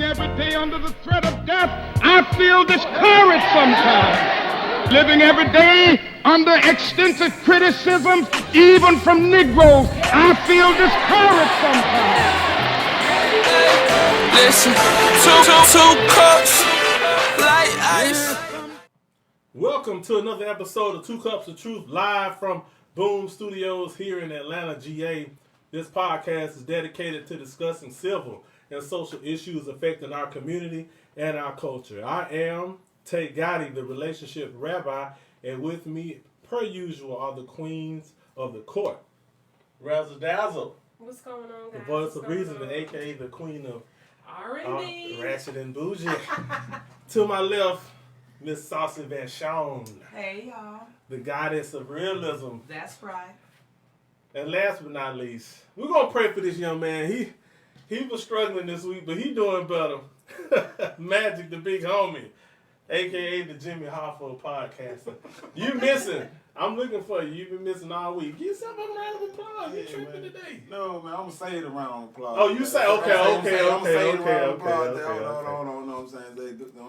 every day under the threat of death, I feel discouraged sometimes. Living every day under extensive criticism, even from Negroes, I feel discouraged sometimes. Listen, two cups, like ice. Welcome to another episode of Two Cups of Truth, live from Boom Studios here in Atlanta, GA. This podcast is dedicated to discussing civil and social issues affecting our community and our culture. I am Tate Gotti, the relationship rabbi, and with me, per usual, are the queens of the court. Razzle Dazzle. What's going on, guys? The voice of reason, aka the queen of R&B. Ratchet and Bougie. To my left, Miss Saucy Van Shawn. Hey, y'all. The goddess of realism. That's right. And last but not least, we're going to pray for this young man. He was struggling this week, but he doing better. Magic, the big homie, a.k.a. the Jimmy Hoffa podcaster. You missing. I'm looking for you. You've been missing all week. Give yourself a round of applause. You tripping today. No, man, I'm going to say it a round of applause. Oh, you say, okay. I'm going to say it a round of applause. No, I'm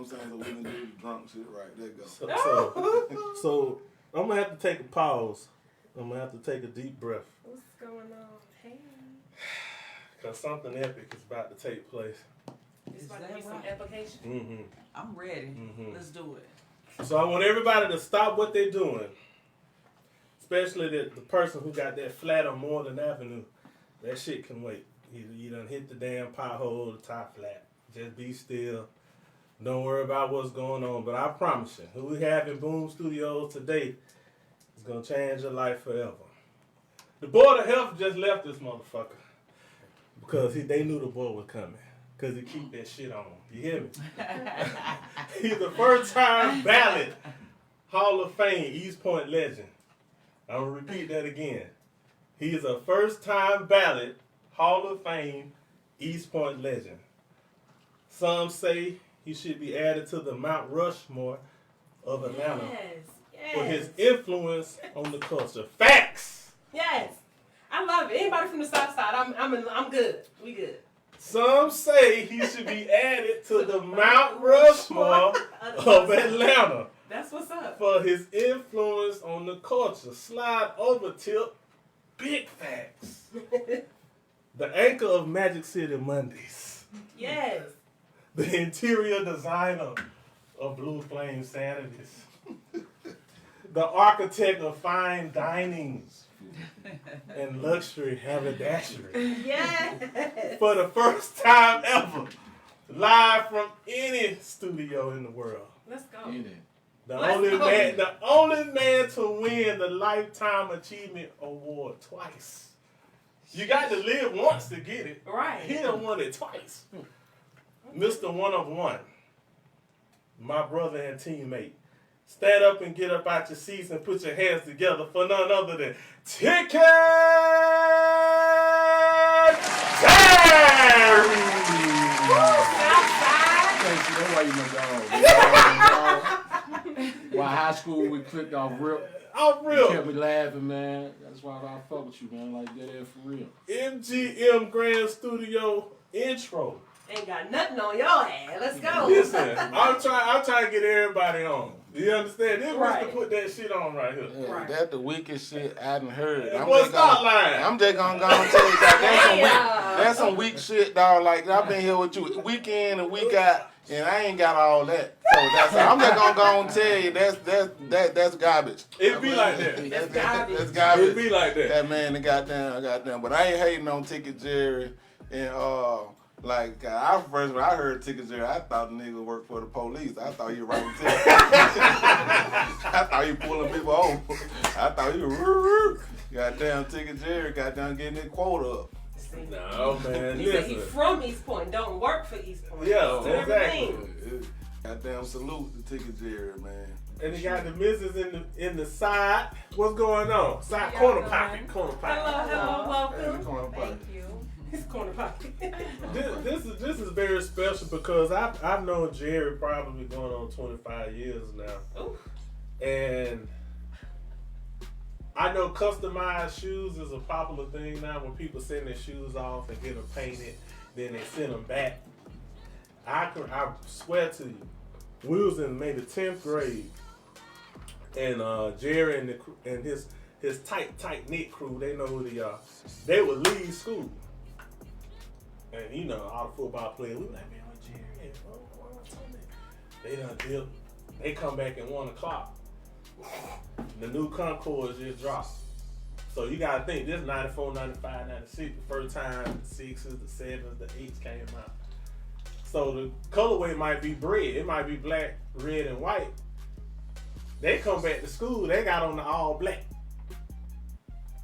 saying? So we can do the drunk shit right. There you go. So I'm going to have to take a pause. I'm going to have to take a deep breath. What's going on? Hey. Because something epic is about to take place. It's about to be some application. Mm-hmm. I'm ready. Let's do it. So I want everybody to stop what they're doing. Especially the person who got that flat on Moreland Avenue. That shit can wait. You done hit the damn pothole, the top flat. Just be still. Don't worry about what's going on. But I promise you, who we have in Boom Studios today is going to change your life forever. The Board of Health just left this motherfucker. Because they knew the boy was coming. Because he keep that shit on. You hear me? He's the first time ballot Hall of Fame East Point legend. I'm going to repeat that again. He is a first-time ballot Hall of Fame East Point legend. Some say he should be added to the Mount Rushmore of Atlanta for his influence on the culture. Facts! Yes. I love it. Anybody from the South Side, I'm good. We good. Some say he should be added to the Mount Rushmore of Atlanta. That's what's up. For his influence on the culture. Slide over, Tip. Big facts. The anchor of Magic City Mondays. Yes. The interior designer of Blue Flame Sanities. The architect of fine dining and luxury haberdashery. Yes. For the first time ever, live from any studio in the world. Let's go. The only man to win the Lifetime Achievement Award twice. You got to live once to get it. Right. He done won it twice. Mr. One of One, my brother and teammate. Stand up and get up out your seats and put your hands together for none other than Ticket Terry! That's why you know dog. While high school we clicked off rip. You kept me laughing, man. That's why I fuck with you, man. Like that for real. MGM Grand Studio intro. Ain't got nothing on your ass. Let's go. Listen, I'm trying to get everybody on. You understand? This was to Right. put that shit on right here. Yeah, Right. That's the weakest shit I done heard. What's that line? I'm just gonna go and tell you that that's some weak shit, dog. Like I've been here with you week in and week out, and I ain't got all that. So I'm just gonna go and tell you that's garbage. It be like that. That's garbage. That's garbage. It be like that. That man, the goddamn. But I ain't hating on Ticket Jerry and like when I heard Ticket Jerry, I thought the nigga worked for the police. I thought he writing tickets. I thought he pulling people over. I thought he was goddamn Ticket Jerry, goddamn getting his quota up. No, man. He said he from East Point, don't work for East Point. Yeah, So exactly. Goddamn salute to Ticket Jerry, man. And he got the missus in the side. What's going on? Side corner pocket. Corner pocket. Hello, welcome. Corner pocket. Thank you. His corner pocket. This is very special because I've known Jerry probably going on 25 years now. Ooh. And I know customized shoes is a popular thing now when people send their shoes off and get them painted, then they send them back. I swear to you, we was in maybe 10th grade, and Jerry and his tight knit crew, they know who they are. They would leave school, and you know all the football players. We were like, man, what Jerry? They done dip. They come back at 1 o'clock. The new Concords just dropped. So you gotta think this 94, 95, 96, the first time the 6s, the 7s, the 8s came out. So the colorway might be red. It might be black, red, and white. They come back to school, they got on the all black.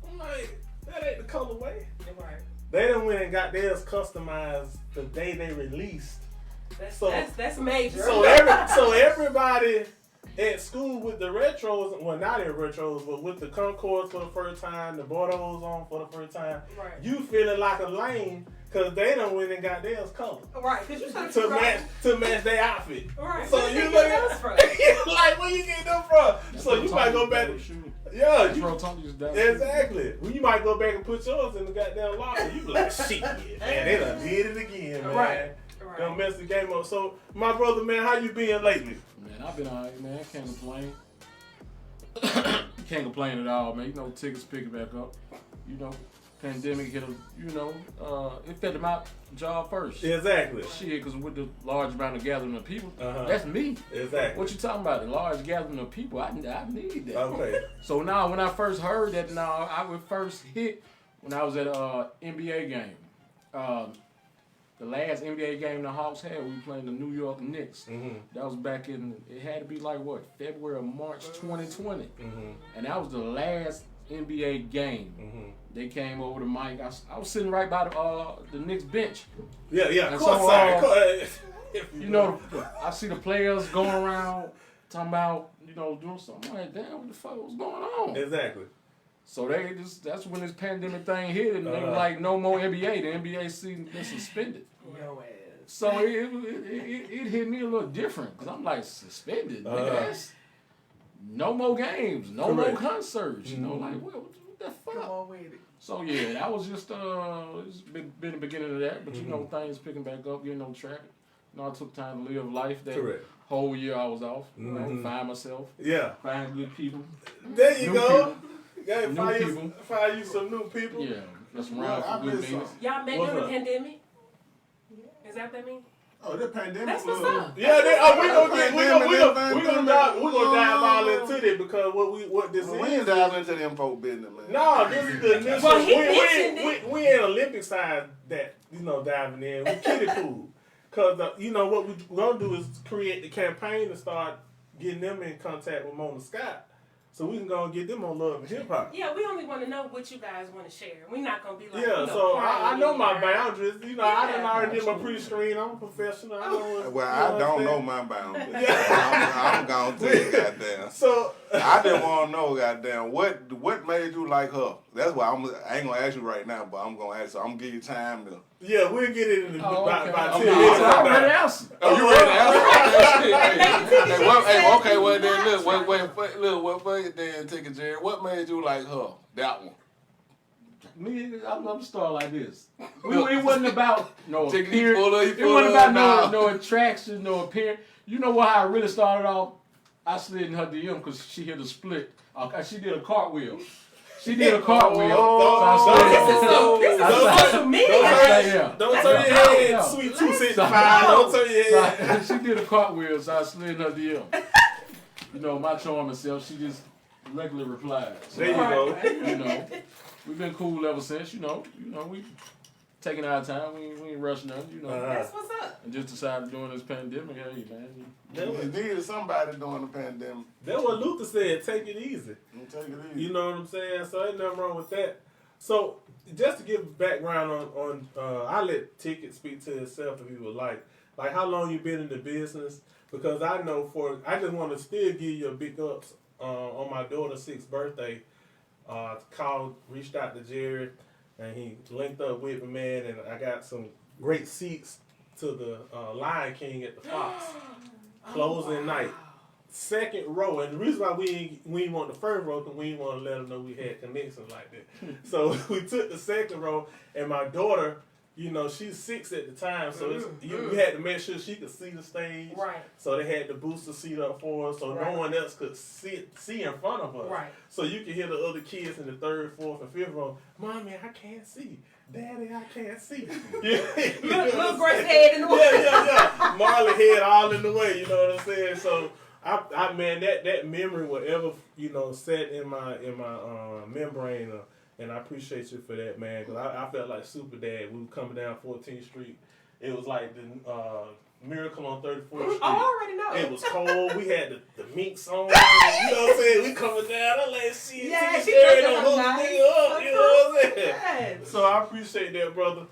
I'm like, that ain't the colorway. Right. They done went and got theirs customized the day they released. That's major. So everybody at school with the retros, well not in retros, but with the Concords for the first time, the Bordeaux on for the first time, right. You feeling like a lame because they done went and got theirs colored. Right, because you to match their outfit. Right. So you look at like where you get them from? So you might go back. Yeah, exactly. Well, you might go back and put yours in the goddamn locker. You be like, shit, man, they done did it again, man. Right. Don't mess the game up. So, my brother, man, how you been lately? Man, I've been alright, man. Can't complain. Can't complain at all, man. You know, tickets picking back up. You know, pandemic hit them. You know, it fed them out job first. Exactly. Shit, because with the large amount of gathering of people, that's me. Exactly. What you talking about? The large gathering of people, I need that. Okay. So now, when I first heard that, I would first hit when I was at an NBA game. The last NBA game the Hawks had, we were playing the New York Knicks. Mm-hmm. That was back in, it had to be like what, February or March 2020. Mm-hmm. And that was the last NBA game. Mm-hmm. They came over the mic. I was sitting right by the Knicks bench. Yeah, and of course. You know, I see the players going around talking about, you know, doing something. I'm like, damn, what the fuck was going on? Exactly. So that's when this pandemic thing hit, and they were like, no more NBA. The NBA season been suspended. Yo ass. So it hit me a little different, because I'm like, suspended? Nigga, no more games, no more concerts. You know, like, what the fuck? Come on with it. So yeah, that was just it's been the beginning of that, but you know, things picking back up, getting on track. You know, I took time to live life. That whole year I was off, you know, find myself, find good people. There you go. People. Yeah, find you some new people. Yeah, that's around for good business. Y'all met during the pandemic? Is that what that means? Oh, the pandemic. That's what's up. Yeah, we're gonna dive all into it because what this is. We ain't dive into them folk business, man. No, this is the initial. Well, we ain't Olympic side that diving in. We kiddie cool. Cause what we're gonna do is create the campaign and start getting them in contact with Mona Scott. So we can go and get them on Love and Hip Hop. Yeah, we only want to know what you guys want to share. We're not going to be like, so I know my boundaries. I done already did my pre-screen. I'm a professional. I don't know my boundaries. I'm going to tell you, goddamn. So I just want to know, goddamn, what made you like her? That's why I ain't going to ask you right now, but I'm going to ask you. I'm going to give you time to. Yeah, we'll get it in about 10 minutes. I'm ready to answer. Oh, you ready to answer? Okay, well then, look, then take it, Jerry. What made you like her? That one. Me, I'm gonna start like this. It wasn't about no appearance. It wasn't about no attraction, no appearance. You know what? How I really started off? I slid in her DM because she hit a split. She did a cartwheel. She did a cartwheel. This is social media. Don't turn your head, sweet 265. Don't turn your head. She did a cartwheel, so I slid in her DM. You know, my charming self, she just regularly replied. So, there you go. You know, we've been cool ever since. You know, we taking our time. We ain't rushing nothing. You know, that's what's up. And just decided during this pandemic, hey man, you needed somebody during the pandemic. That's what Luther said. Take it easy. Take it easy. You know what I'm saying? So ain't nothing wrong with that. So just to give background on I let Ticket speak to itself if you would like how long you been in the business, because I know I just want to still give you a big ups on my daughter's 6th birthday. Reached out to Jared, and he linked up with me, man, and I got some great seats to the Lion King at the Fox closing night. 2nd row, and the reason why we didn't want the 1st row because we didn't want to let them know we had connections like that. So we took the 2nd row, and my daughter you know, she's 6 at the time, so we had to make sure she could see the stage. Right. So they had the booster seat up for her, so no one else could see in front of her. Right. So you could hear the other kids in the 3rd, 4th, and 5th row, Mommy, I can't see. Daddy, I can't see. Little Grace head in the way. Yeah. Marley head all in the way, you know what I'm saying? So I man, that memory will ever, you know, set in my membrane. And I appreciate you for that, man. Cause I felt like Super Dad. We were coming down 14th Street. It was like the Miracle on 34th Street. Oh, I already know. It was cold. We had the minks on. You know what I'm saying? We coming down. I'm like, shit, Yeah, she Jerry dressed don't hook up the nice. nigga up. You know what I'm saying? Yes. So I appreciate that, brother.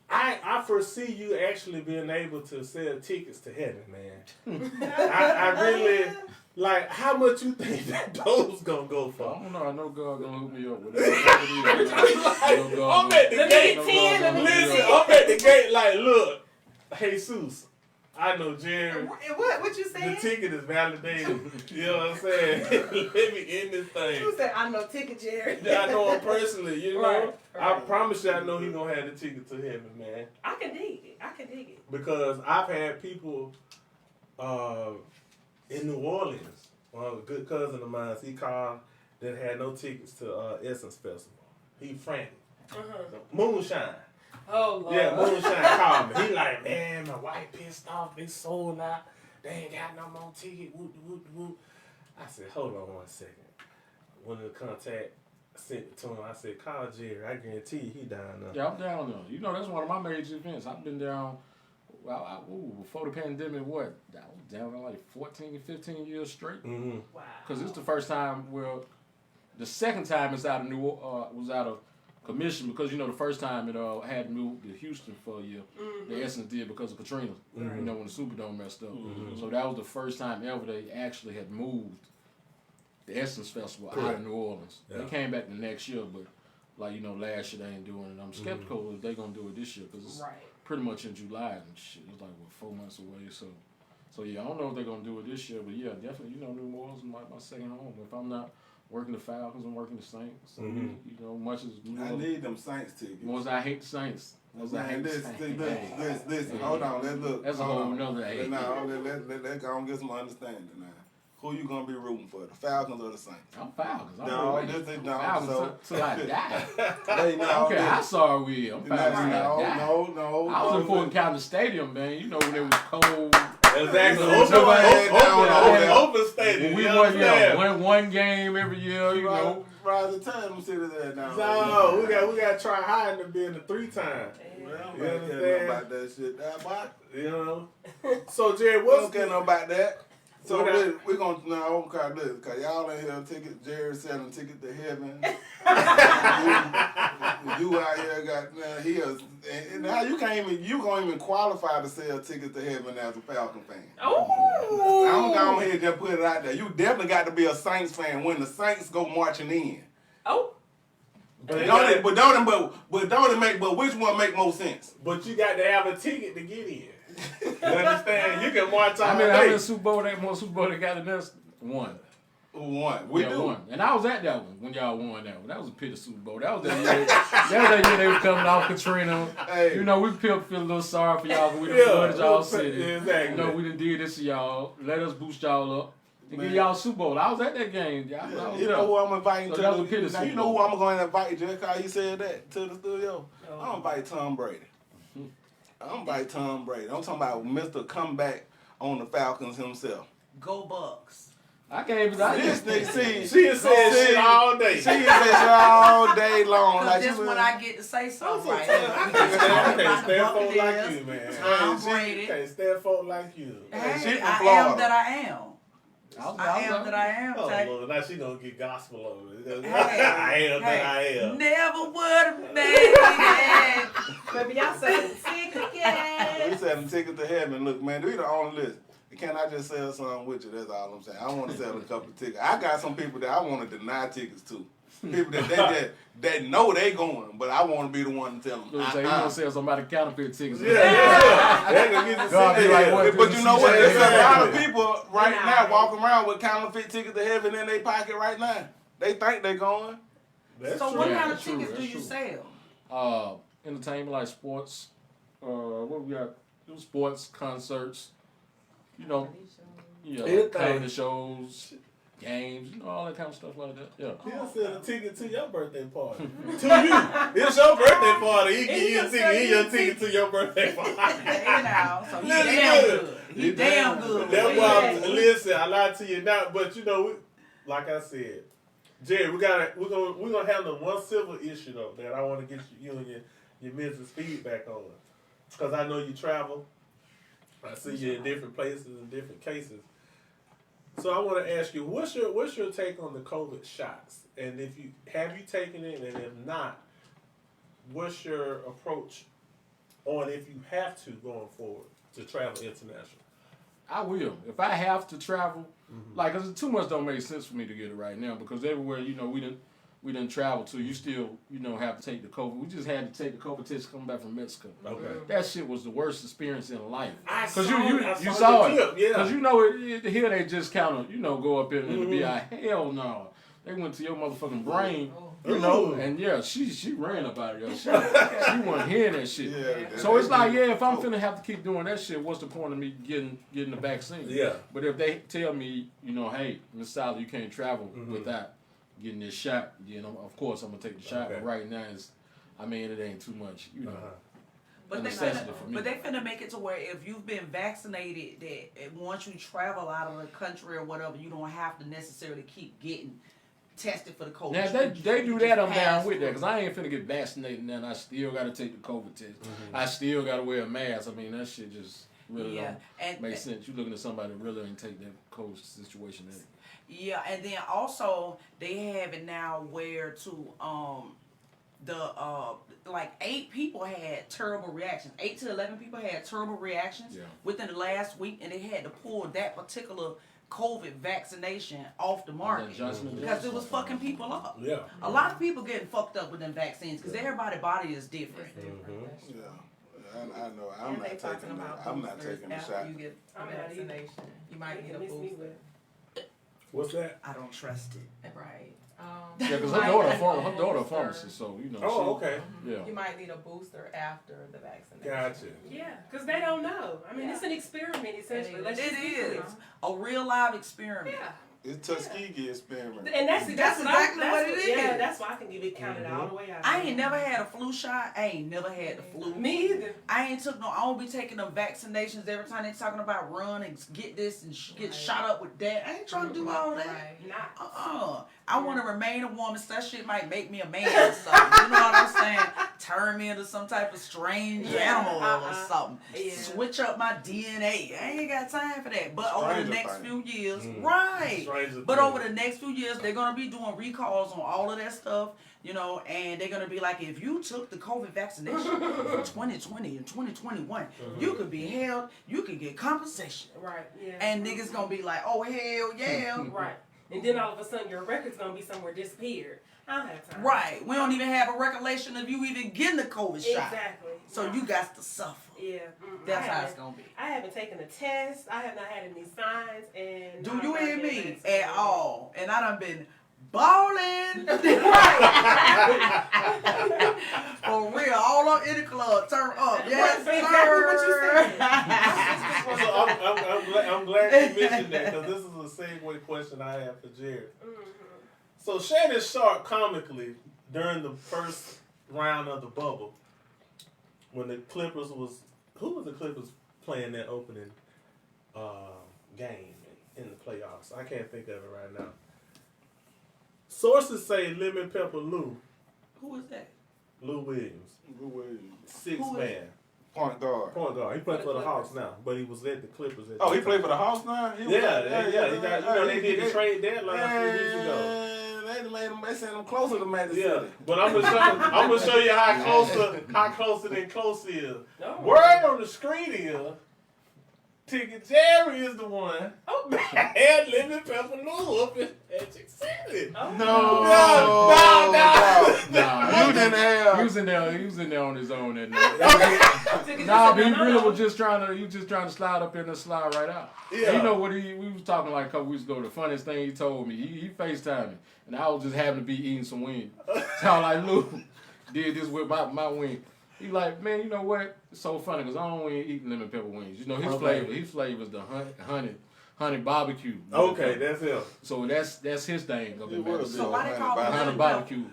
I foresee you actually being able to sell tickets to heaven, man. I really. Like, how much you think that those gonna go for? I don't know. I know God gonna hook me up with it. I'm at the gate. Listen, I'm at the gate like, look, Jesus, I know Jerry. What you The saying? ticket is validated. You know what I'm saying? Let me end this thing. You said, I know ticket, Jerry. Yeah, I know him personally, you know. Right. I promise you I know he gonna have the ticket to heaven, man. I can dig it. Because I've had people in New Orleans, a good cousin of mine, he called that had no tickets to Essence Festival. He frantic. Moonshine. Oh, Lord. Yeah, Moonshine called me. He like, man, my wife pissed off. They sold out. They ain't got no more ticket. Whoop, whoop, whoop. I said, hold on 1 second. When the contact sent it to him, I said, call Jerry. I guarantee you he down there. Yeah, I'm down there. You know, that's one of my major events. I've been down, before the pandemic, I was down there like 14, 15 years straight. Mm-hmm. Wow. Because it's the first time, the second time it's out of was out of commission because, you know, the first time it had moved to Houston for a year. The Essence did because of Katrina, you know, when the Superdome messed up. So that was the first time ever they actually had moved the Essence Festival out of New Orleans. Yeah. They came back the next year, but like, you know, last year they ain't doing it. I'm skeptical if they're going to do it this year because it's pretty much in July and shit. It's like, 4 months away. So yeah, I don't know if they're going to do it this year, but yeah, definitely, you know, New Orleans is my second home. If I'm not working the Falcons, I'm working the Saints. So, you know, much as I need them Saints tickets. Much as I hate the Saints. Listen, hold on, let's look. That's a whole nother age. Now, let's go and get some understanding now. Who you gonna be rooting for, the Falcons or the Saints? I'm Falcons. No, till I die. They know. Okay, I saw we. I'm Falcons till I die. No. I was in Fulton County Stadium, man. You know when it was cold. Exactly. Open stadium. We won one game every year, you know. Rise the time we sit there now. No, we got to try hard to be in the 3-time. Well, You I don't understand? care about that shit. That boy. You know. So Jerry, We what's don't care no about that. So What we're going to now call this because y'all in here ticket. Jerry selling ticket to heaven. you out here got now he is and now you can't even qualify to sell tickets to heaven as a Falcon fan. Oh, I'm going ahead and just put it out there. You definitely got to be a Saints fan when the Saints go marching in. Oh. But which one make more sense? But you got to have a ticket to get in. You understand? You can march all I mean, day. how many Super Bowl they got in this? One. One. We do. One. And I was at that one when y'all won that one. That was a pity Super Bowl. That was that year they were coming off Katrina. Hey. You know, we feel a little sorry for y'all because we done flooded y'all city. Exactly. You know, we done did this to y'all. Let us boost y'all up. To give y'all Super Bowl. I was at that game. You know who I'm inviting So that was a pity to Super you know Bowl. who I'm going to invite, just how you said that, to the studio? I'm invite Tom Brady. I'm invite Tom Brady. I'm talking about Mr. Comeback on the Falcons himself. Go Bucks. I can't even. This nigga, She has said shit all day. She has said shit all day long. Because Like this she when I get to say something right. I can't stand folk like you, man. Tom She Brady. can't stand folk like you. Hey, She from I Florida. am that I am. I am that I am. Oh, Tay. Lord, now she gonna get gospel over it. Hey, I am that I am. Never would have made it. Baby, y'all selling tickets. We selling tickets to heaven. Look, man, we the only list. Can I just sell something with you? That's all I'm saying. I want to sell a couple of tickets. I got some people that I want to deny tickets to. People that know they going, but I want to be the one to tell them. You gonna sell somebody counterfeit tickets. Yeah. They gonna get the God be like, what? But you know what? There's a lot of people right Nah. now walking around with counterfeit tickets to heaven in their pocket right now. They think they going. That's So true. what Yeah, kind of that's true, tickets do that's you true. sell? entertainment like sports. What we got? Sports, concerts. You know, comedy shows, games. You know, all that kind of stuff like that. Yeah. He'll sell a ticket to your birthday party. To you. It's your birthday party. He give you a ticket. He your ticket to your birthday party. So he damn good. He damn good. That's why listen, I lied to you now, but you know, like I said, Jerry, we're gonna handle one civil issue though that I want to get you and your Mrs. feedback on. Because I know you travel. I see you in different places and different cases. So I want to ask you, what's your take on the COVID shots? And if you have you taken it, and if not, what's your approach on if you have to going forward to travel international? I will. If I have to travel, like, cause too much don't make sense for me to get it right now because everywhere, you know, we didn't travel to, you still, you know, have to take the COVID. We just had to take the COVID test coming back from Mexico. Okay. That shit was the worst experience in life. Cause you saw it. Yeah. Cause you know here they just kind of, you know, go up in and be like, hell no. They went to your motherfucking brain, you know, and yeah, she ran about it. Yo. She wasn't hearing that shit. Yeah, so it's like, yeah, if I'm finna have to keep doing that shit, what's the point of me getting the vaccine? Yeah. But if they tell me, you know, hey, Miss Sally, you can't travel without getting this shot, you know, of course I'm gonna take the shot. But right now, it ain't too much, you know. But they finna make it to where if you've been vaccinated, that once you travel out of the country or whatever, you don't have to necessarily keep getting tested for the COVID. Now they do that, I'm down with that, because I ain't finna get vaccinated now and I still gotta take the COVID test. I still gotta wear a mask. I mean, that shit just really don't make sense. You looking at somebody that really ain't take that COVID situation in. Yeah, and then also they have it now where like 8 people had terrible reactions. 8 to 11 people had terrible reactions within the last week, and they had to pull that particular COVID vaccination off the market because it was fucking people up. Yeah, a lot of people getting fucked up with them vaccines because everybody's body is different. Yeah. I know. I'm not taking the shot. You get a vaccination. You might get a booster. What's that? I don't trust it. Right. Yeah, because her daughter a pharmacist, so you know. Oh, okay. Yeah. You might need a booster after the vaccination. Gotcha. Yeah, because they don't know. I mean, it's an experiment essentially. It is a real live experiment. Yeah. It's Tuskegee experiment. And that's exactly what it is. Yeah, that's why I can give it counted all the way out. I ain't never had a flu shot. I ain't never had the flu. Me either. I don't be taking them vaccinations every time they talking about run and get this and get shot up with that. I ain't trying to do all that. Right. I want to remain a woman, so that shit might make me a man or something. You know what I'm saying? Turn me into some type of strange animal or something. Yeah. Switch up my DNA. I ain't got time for that. But over the next few years, but over the next few years, they're going to be doing recalls on all of that stuff, you know, and they're going to be like, if you took the COVID vaccination for 2020 and 2021, you could be held, you could get compensation. Right, yeah. And niggas going to be like, oh, hell yeah. Right. And then all of a sudden, your record's going to be somewhere disappeared. I don't have time. Right. We don't even have a recollection of you even getting the COVID shot. Exactly. So you got to suffer. Yeah. That's how it's going to be. I haven't taken a test. I have not had any signs. And do you hear me? At all. And I done been balling. For real. All up in the club. Turn up. Yes, exactly what you said. So I'm glad you mentioned that because this is a segue question I have for Jared. So Shannon Sharp comically during the first round of the bubble, when the Clippers who was the Clippers playing that opening game in the playoffs? I can't think of it right now. Sources say Lemon Pepper Lou. Who is that? Lou Williams. Lou Williams. Sixth man. Point guard. He played for the Hawks now, but he was at the Clippers. He played for the Hawks now? He got, they did the trade deadline a few weeks ago. They sent him closer to Madison. Yeah, but I'm gonna show you how closer than close is. Word on the screen is Ticket Jerry is the one. And Lemon Pepper Lou up in Magic City. No. You didn't have. He was in there on his own that night. But he really was just trying to slide up in and slide right out. Yeah. You know what we was talking like a couple weeks ago. The funniest thing he told me, he FaceTimed me, and I was just happened to be eating some wing. So I was like, Lou, did this with my wing. He like, man, you know what? It's so funny because I don't want to eat lemon pepper wings. You know, his flavor is the honey barbecue. Okay, that's him. So that's his thing up in Madison. So why they call it honey lemon barbecue.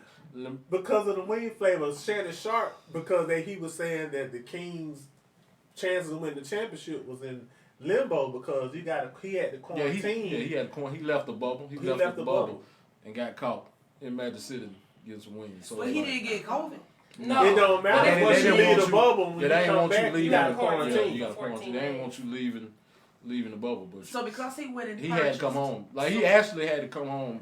Because of the wing flavor, Shannon Sharp, because he was saying that the Kings' chances of winning the championship was in limbo because he had to quarantine. He left the bubble. He left the bubble and got caught in Magic City getting some wings. So he didn't get COVID. No. It don't matter. Once you leave the bubble, when you come back, you got to quarantine. You got to quarantine. They ain't want you leaving the bubble. But So because he went in, he had to come home. Like he actually had to come home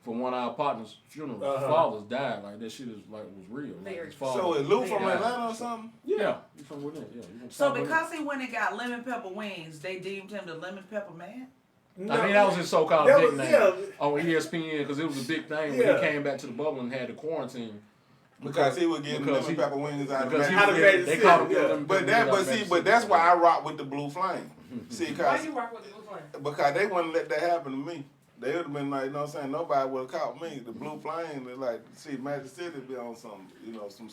for one of our partners' funeral. His father's died. Like that shit was real. Like, his father, So is Lou from Atlanta or something? Yeah, he's from within. Yeah. So because he went and got lemon pepper wings, they deemed him the lemon pepper man. No, I mean, that was his so-called that nickname was- on ESPN because it was a big thing when he came back to the bubble and had to quarantine. Because he was getting lemon pepper wings out of Because Magic they called him Yeah. But that's why I rock with the Blue Flame. See, Why cause you rock with the blue flame? because they wouldn't let that happen to me. They would have been like, you know what I'm saying? Nobody would have caught me. The Blue Flame, they like, see, Magic City be on some, some.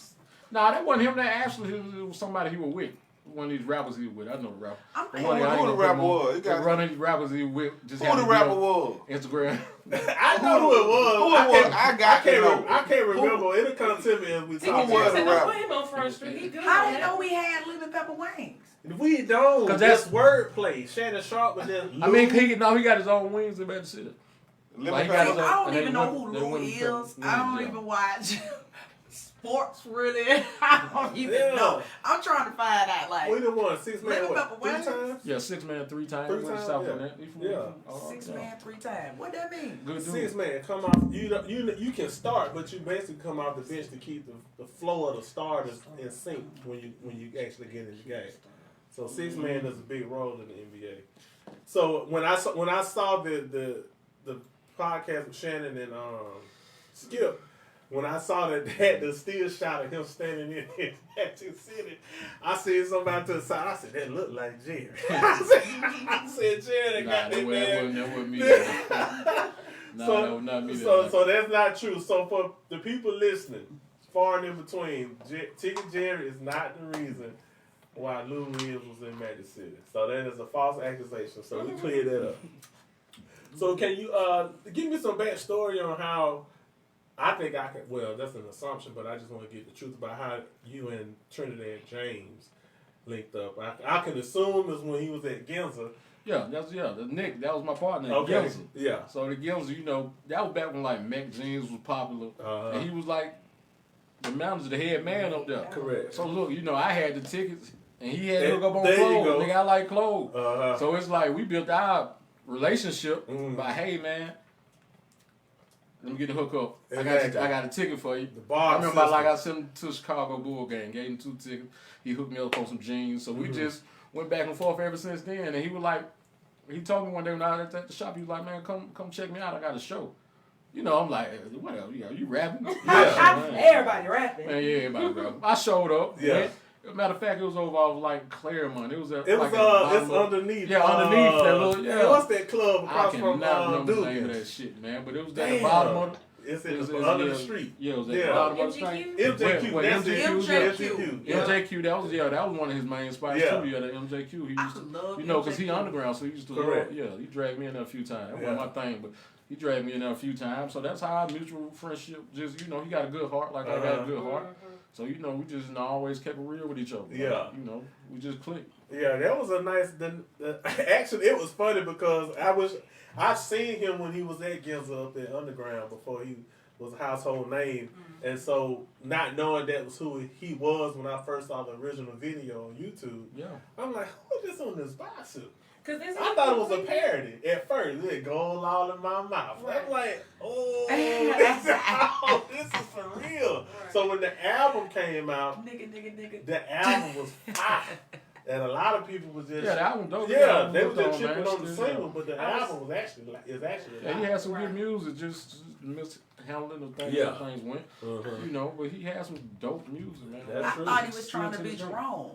Nah, that wasn't him. That actually it was somebody he was with. One of these rappers he was with. I know the rapper. Who the rapper was? One of these rappers he was with. Just Who the rapper was? Instagram. I know who it was. Who it was? I can't remember. It'll come to me as we talk. Who was the Don't rapper? put him on Front Street. He good. How did know we had lemon pepper wings? We don't. 'Cause That's that's- wordplay. Shannon Sharp was just. I mean, he got his own wings in Magic City. Lemon Like, he got pepper. his own- I don't and they even know went- who they Lou went is. to- I don't yeah. even watch sports really. I don't even Yeah. know. I'm trying to find out like We the one 6 man. Lemon What, pepper 3 wings? times? Yeah, 6 man 3 times. Three Went times, South yeah. on that. He from- Yeah. six yeah. man 3 times. What that mean? Good dude. 6 man, come off. You can start, but you basically come off the bench to keep the flow of the starters in sync when you actually get in the game. So 6 man does a big role in the NBA. So when I saw the podcast with Shannon and Skip, when I saw that they had the still shot of him standing in Atlantic City, I seen somebody to the side. I said, that looked like Jerry. I said, Jerry, that got that man. That wasn't me. Nah, So- that was not me. So that's not true. So for the people listening, far and in between, Ticket Jerry is not the reason why Lou Williams was in Magic City. So that is a false accusation. So we cleared that up. So can you give me some backstory on how I think I can? Well, that's an assumption, but I just want to get the truth about how you and Trinidad James linked up. I can assume it's when he was at Ginza. Yeah, the Nick. That was my partner. Okay. Gilson. Yeah. So the Gilson, that was back when like Mac jeans was popular, and he was like the manager, the head man up there. Correct. So look, I had the tickets, and he had to hook up on There you clothes. go. Nigga, I like clothes. Uh-huh. So it's like we built our relationship by, hey man, let me get the hook up. Exactly. I got a ticket for you. The bar I remember system. I sent him to Chicago Bull game, gave him 2 tickets. He hooked me up on some jeans. So we just went back and forth ever since then. And he was like, he told me one day when I was at the shop, he was like, man, come check me out. I got a show. I'm like, whatever, you rapping? Everybody rapping. Man, yeah, everybody rapping. I showed up. Yeah. Went. Matter of fact, it was over off like Claremont. It was at, It was like at the bottom it's of- underneath. Yeah, underneath that little. Yeah. What's that club I across from cannot remember the name of Duke? that shit, man. But it was at Damn. the bottom of It's it was under the street. Yeah, it was at Yeah. the bottom of the MGQ? street. MJQ. Well, That's it. MJQ. Yeah. MJQ, that was one of his main spots Yeah. too. Yeah, the MJQ. He I used to, love because he MJQ. underground, so he used to. Correct. He dragged me in there a few times. That Yeah. wasn't my thing, but he dragged me in there a few times. So that's how our mutual friendship. Just he got a good heart, like I got a good heart. So we just always kept it real with each other. Yeah. We just clicked. Yeah, that was a nice. Actually, it was funny because I seen him when he was at Ginza up there underground before he was a household name, and so not knowing that was who he was when I first saw the original video on YouTube, Yeah. I'm like, who is this on this bodysuit? Cause this I thought it was a parody at first. It gold all in my mouth. Right. I'm like, this is for real. Right. So when the album came out, Nigga. the album was hot. And a lot of people was just Yeah, the album dope. yeah, they was were just on, tripping man. on the Still, single, but the album was actually Yeah, he had some Right. good music, just mishandling the things Yeah. how things went. But he had some dope music, man. That's I true. thought he was trying to Still be the day. Jerome.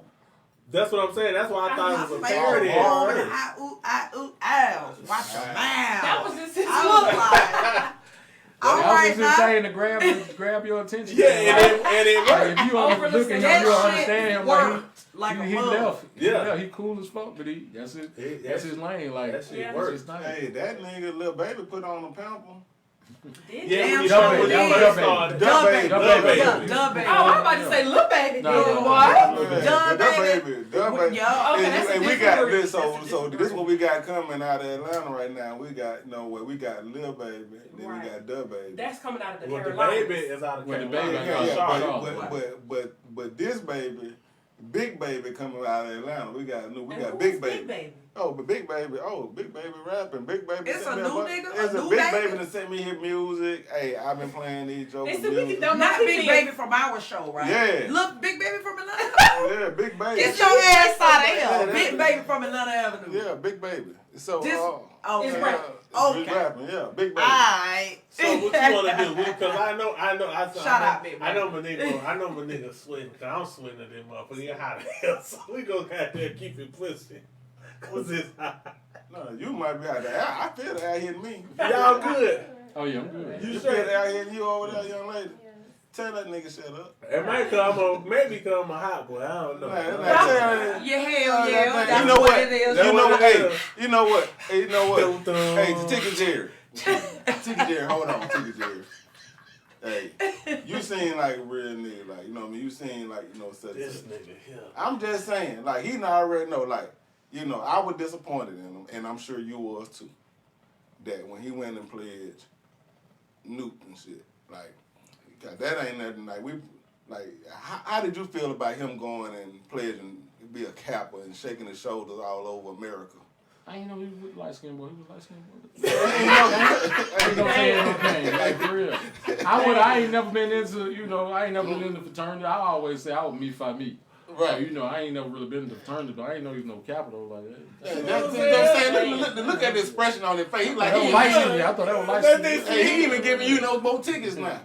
That's what I'm saying. That's why I thought it was a Like, parody oh, at first. I ooh, ow. Watch your mouth. That was just his I look. was like, All That right was now. just saying to grab your attention. Yeah, and it Like, worked. if you don't look at him, That you don't shit understand him. worked like a he mug. left. Yeah. He cool as fuck, but that's his lane. Like That shit Yeah. that's worked. his thing. Hey, that nigga, little baby, put on a pamper. Did Yeah, Damn when sure you did. first started. Dub baby. Dub baby. Dub baby. Oh, I'm about to say, little baby No, did no, what? no. Dub baby. Dub baby. Yo, okay, And that's a we different got group. this, That's a so different this is group. what we got coming out of Atlanta right now. We got we got Lil Baby, then Right. we got Dub Baby. That's coming out of the Well, the Carolinas. baby is out of Well, the Carolina. baby- Yeah, Charlotte. but this baby, Big Baby coming out of Atlanta. We got And Big who's Baby. Oh, but Big Baby rapping. Big Baby. It's sent a me new bunch- nigga? It's A a new Big baby? Baby that sent me his music. Hey, I've been playing these jokers. They said we can don't Not knock Big Baby from our show, right? Yeah. Look, Big Baby from Atlanta. Yeah, Big Baby. Get your ass out of here. Yeah, Big Baby from Atlanta Avenue. Yeah, Big Baby. So, This- okay. It's rap. Okay. rapping, yeah, Big Baby. Alright. So what you want to do? Because I know. Shout out, Big I know my nigga sweating. Cause I'm sweating at them motherfuckers. He hot as hell. So we gonna goddamn keep it pushing. Cause it's hot. No, you might be out there. I feel the air hitting me. Y'all good? Oh yeah, I'm good. You You straight? feel the air hitting you over there, young lady? Tell that nigga shut up. It might come maybe come a hot boy. I don't know. Yeah, hell yeah. That's You know what? it is. You know what? That's Hey, what it you know what? Hey, you know what? Dum-dum. Hey, Ticket Jerry. Ticket Jerry, hold on, Ticket Jerry. Hey, you seem like a real nigga, like, you know what I mean? You seem like, you know, such This and such. nigga here. I'm just saying, like, he already know, like, you know, I was disappointed in him, and I'm sure you was too. That when he went and pledged Newt and shit, like, God, that ain't nothing. Like, how did you feel about him going and pledging to be a capper and shaking his shoulders all over America? I ain't know he was light skinned boy. He was light skinned boy. I ain't gonna say anything. Like for real. I ain't never been into, I ain't never been into fraternity. I always say I was me fight me. Right. So, I ain't never really been into fraternity, but I ain't know he was no capital like that. That's what I'm saying. Look at the expression on his face. He like, That was light skinned. I thought that was light skinned. hey, he even giving you no more tickets now.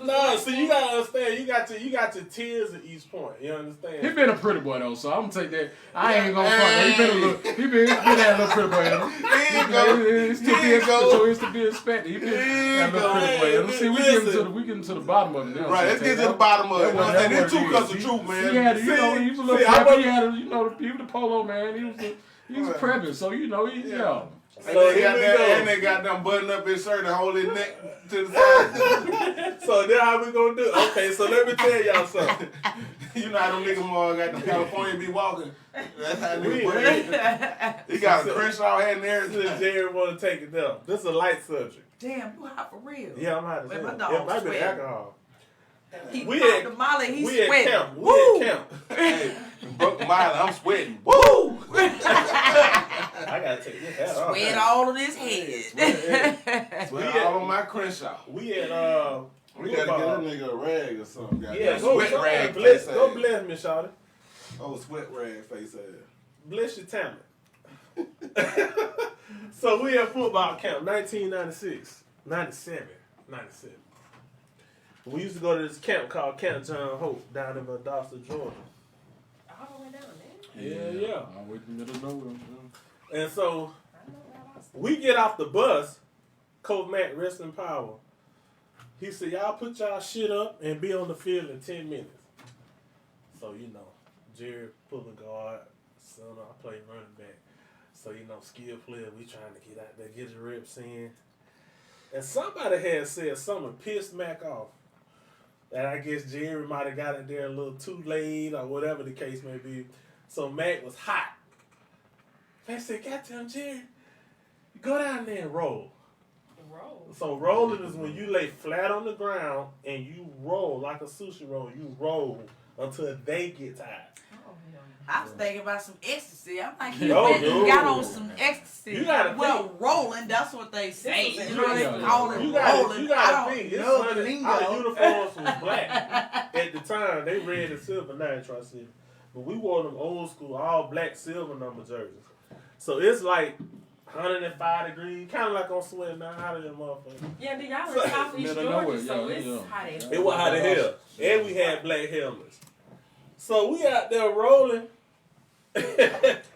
No, so you gotta understand. You got your tears at each point. You understand? He been a pretty boy though, so I'm gonna take that. I ain't gonna front. He been that little pretty boy. It's to be expected. He been that little pretty boy. Let's see, we getting to the bottom of it now. Right, let's get to the bottom of it. And this two cups of truth, man. He had, he was a little preppy. He had, he was the polo man. He was prepping, so And they got them button up his shirt and hold his neck to the side. So then how we gonna do? Okay, so let me tell y'all something. You know how them niggas more got them California be walking. That's how We- niggas He got a Crenshaw hat and everything. Since Jerry wanna take it down. This is a light subject. Damn, you hot for real. Yeah, I'm hot as Wait, my hell. dog It might be sweating. alcohol. He We popped at- the molly, he's We at sweating. camp. We Woo! at camp. Hey, broke mile, I'm sweating. Woo! I gotta take this hat off. Sweat all on his head. Sweat all on my Crenshaw. We at We gotta get that nigga a rag or something. Yeah, go sweat rag bless, face go ass. bless me, shawty. Oh, sweat rag face ass. Bless your talent. So we at football camp, 1996, 97. We used to go to this camp called Camp John Hope down in Valdosta, Georgia. All the way down there. Yeah. I'm with the middle of nowhere. And so we get off the bus. Coach Matt, rest in power. He said, y'all put y'all shit up and be on the field in 10 minutes. So, Jerry pulling guard, son, I play running back. So, skill player, we trying to get out there, get the reps in. And somebody had said something pissed Mac off. And I guess Jerry might have got it there a little too late or whatever the case may be. So Mac was hot. They said, goddamn Jerry, go down there and roll. Roll. So rolling is when you lay flat on the ground and you roll like a sushi roll. You roll until they get tired. I was thinking about some ecstasy. I'm like, he No, went and no. got on some ecstasy. You gotta well, rolling, that's what they say. This is- You know, they Yeah. call it You gotta rolling. gotta I think. don't It's know the Sunday. lingo. Our uniforms was black. At the time, they red and silver, now in Tri-City. But we wore them old school, all black silver number jerseys. So it's like 105 degrees, kind of like on sweat now, hotter than motherfucker. Yeah, then y'all in Southeast Middle of Georgia, nowhere, so yeah, it's yeah. hot as It was hot as hell. And we had black helmets. So we out there rolling.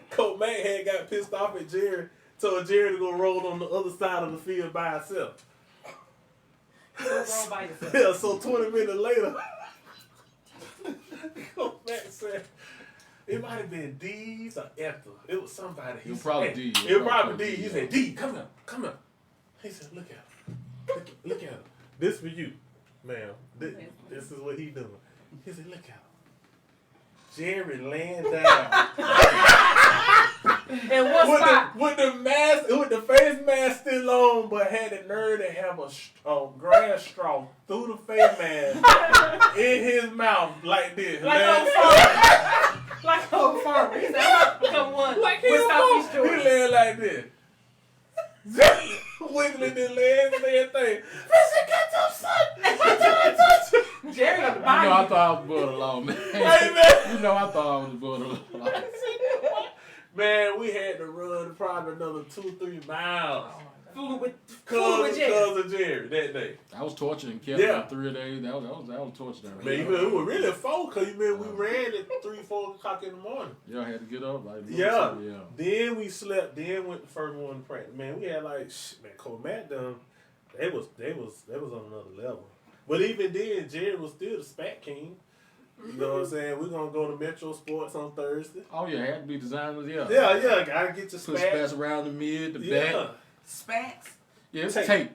Coach Mac had got pissed off at Jerry told Jerry to go roll on the other side of the field by himself. Roll by yourself. Yeah, so 20 minutes later, come back and said, it might have been D's or Ethel. It was somebody. It was probably hey, D. It was probably D. He said, D, come here, come here. He said, look at him. Look at him. This for you, ma'am. This is what he doing. He said, look at him. Jerry laying down. And what spot? With the mask, with the face mask still on, but had the nerve to have a grass straw through the face mask in his mouth like this. Like old farmer. Like old farmer. He said, I'm about to become one. Like with Southeast He Georgia. laying like this. Wiggling his legs and everything. Listen, get your son. Jerry on the You body. know, I thought I was borderline, man. Hey, man. You know, I thought I was borderline. Man, we had to run probably another 2-3 miles. Fooling with Cause Jerry. of Jerry that day. I was torturing Kevin Yeah. for 3 days. That was torture. Man, it was really 4 because we ran at 3-4 o'clock in the morning. Yeah, I had to get up. Like, Yeah. yeah. Then we slept. Then went the first one to practice. Man, we had like man, Cole Matt done. They was on another level. But even then, Jerry was still the spat king. You know what I'm saying? We're gonna go to Metro Sports on Thursday. Oh yeah, had to be designers. Yeah. Yeah, gotta get your Put spat. spats around the mid, the Yeah. back. Spats. Yeah, it's Tape. tape.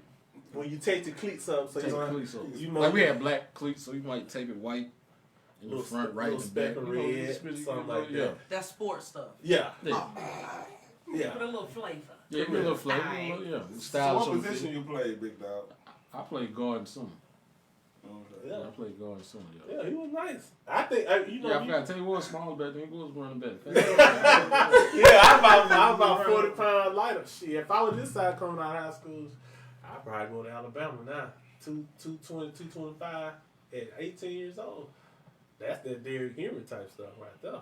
When you take the cleats up, so Tape you the know, cleats up. you Like we had black cleats, so you might tape it white in the Little front, right, little in the back. speck of You know, red, just really- something like yeah. that. That's sports stuff. Yeah, Yeah. yeah. Put a little flavor. Yeah, give me a little flavor. Aight. Yeah, So style. what something. position you play, big dog? I played guard and center. Yeah. I played guard and center. Yeah. Yeah, he was nice. I think you know. Yeah, I forgot. Tell you what, small back then. He was running back. Yeah, I'm about 40 pounds lighter. Shit, if I was this side coming out of high school, I'd probably go to Alabama now. 220, 225 at 18 years old. That's that Derrick Henry type stuff right there.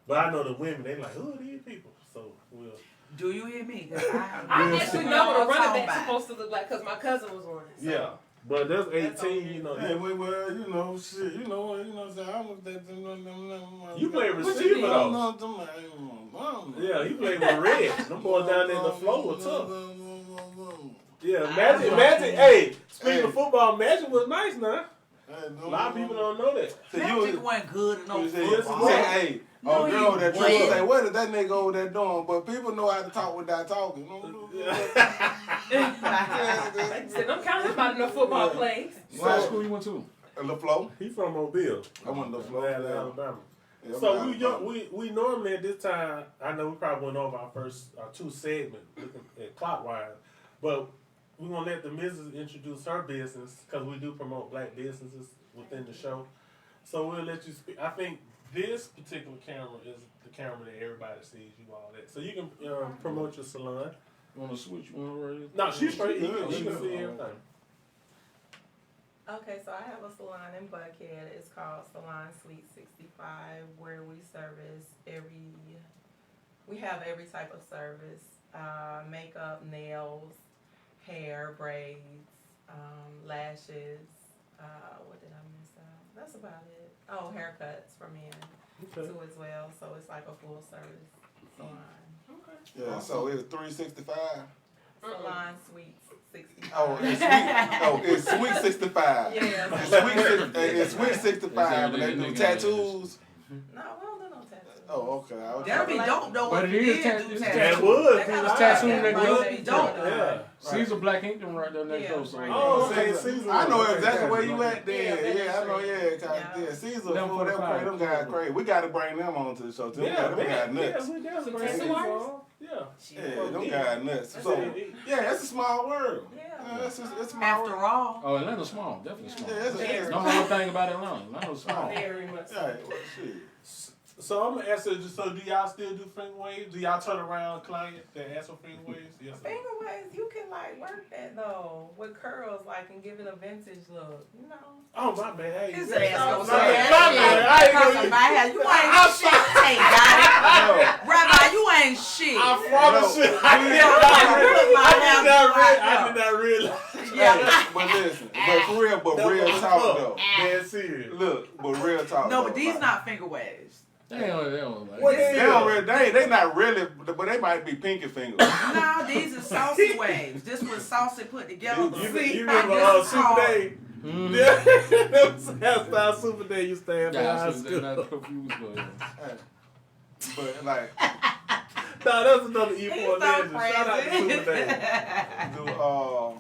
But I know the women, they like, who are these people? So we'll. Do you hear me? I actually know what a running back's supposed to look like because my cousin was running. So. Yeah. But that's 18, That's all you know. Hey, well, you know, shit, you know, so I was that. You play What you receiver mean? though. Yeah, he played with Red. Them boys down there in the floor were tough. Yeah, Magic. Hey, speaking of football, Magic was nice now. A lot of people don't know that. So Magic wasn't good at no you football. say, hey, No, girl, he that wasn't. trick say, what is that nigga over there doing? But people know how to talk without talking. Like I said, I'm counting about enough football plays. What high school you went to? LaFlo. He from Mobile. I went to From LaFlo. Alabama. Yeah, So I'm we Alabama. young, we normally at this time, I know we probably went over our two segments looking at clockwise, but we're gonna let the missus introduce her business because we do promote black businesses within the show. So we'll let you speak. I think this particular camera is the camera that everybody sees you all that. So you can promote your salon. You want to switch? You want to raise? No, she's straight. You She can good. see everything. Okay, so I have a salon in Buckhead. It's called Salon Suite 65, where we service we have every type of service, makeup, nails, hair, braids, lashes, what did I miss out? That's about it. Oh, haircuts for men Okay. too as well, so it's like a full service salon. Yeah, so it's 365. Salon Suite 65. Oh, it's sweet 65. Yeah. It's sweet 65. When they do tattoos. No, we don't do no tattoos. Oh, okay. I was That'd be dope though. But if it you is did do it's tattoos. That would. They got It's a tattoo lot of that everybody good. be Dope. doing Yeah. it. Caesar Black Ink them right there next Yeah, door. So right. Oh, Caesar. okay. Caesar. I know Okay. exactly where you at there. Yeah, Yeah, I know. Yeah, cause Yeah. yeah, Caesar, Them fool, them 45. crazy. Them guys crazy. We got to bring them on to the show too. Yeah, Them guys nuts. we definitely Some bring tattoo Caesar artists? on. Yeah. Yeah, them guys nuts. That's So it. yeah, it's a small world. Yeah. It's a small After world. all, Oh, Atlanta's small, definitely small. Yeah, it's Very. No one thing about Atlanta. Atlanta's small. Very much. Yeah, well, shit. So I'm gonna ask you. So do y'all still do finger waves? Do y'all turn around clients that ask for finger waves? Yes. or no? Finger waves, you can like work that though with curls, like and give it a vintage look. You know. Oh my bad. Hey, his yeah. ass goes My like bad. My bad. I ain't Talking gonna. about how you ain't shit. Hey, got it. Rabbi, you ain't shit. I promise you. I did not realize. Yeah. But listen, but for real, but real talk though. Dead serious. Look, but real talk. No, though, but these like, not finger waves. They don't like What it. they They don't really, they not really, but they might be pinky fingers. No, these are saucy waves. This was saucy put together. You I remember guess it's Super called- Day? Yeah, that was hairstyle Super Day used to have in Yeah, high I was not school. confused, but But like, Nah, that's another E4 He's so legend. Shout out to crazy. Super Day.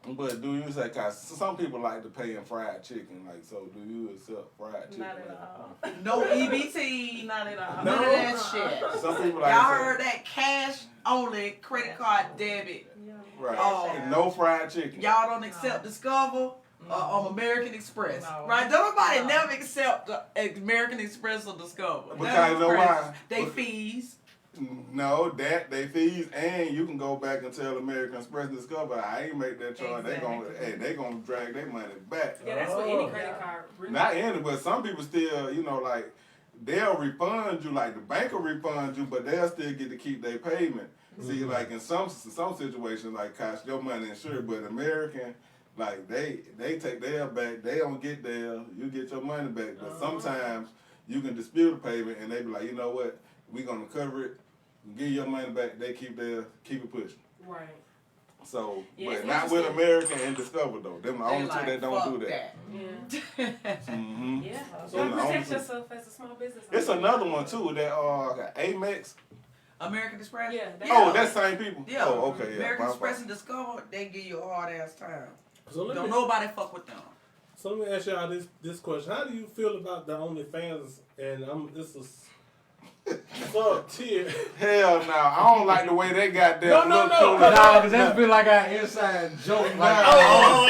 but do you say, cause some people like to pay in fried chicken, like, so do you accept fried chicken? Not at all. No EBT. Not at all. None of that shit. Some people like Y'all to say- heard that cash only credit card debit. Right. Oh. And no fried chicken. Y'all don't accept Discover American Express. No. Right? Don't nobody No. never accept American Express or Discover. Because you know why? They fees. No, that they fees, and you can go back and tell American Express Discover, I ain't make that charge. Exactly. They gonna drag their money back. Yeah, that's what Oh. any credit card. Really. Not any, but some people still, like they'll refund you, like the bank will refund you, but they'll still get to keep their payment. See, like in some situations, like cost your money insured, but American, like they take their back, they don't get theirs, you get your money back. But sometimes you can dispute a payment, and they be like, you know what, we gonna cover it, give your money back. They keep it pushing. Right. So, Yeah, but it's not with interesting. American and Discover though. Them the They only two that don't fuck do that. Yeah. Mm-hmm. Yeah. So You the protect only- yourself as a small business. It's another one too that Amex. American Express? Yeah. Oh, that's same people. Yeah. Oh, okay. Yeah. American my Express fault. and Discover, they give you a hard ass time. So let Don't me, nobody fuck with them. so let me ask y'all this question. How do you feel about the OnlyFans? And this is sub tier. Hell no, I don't like the way they got that. No. nah, because that's been like our inside joke. Like, Oh.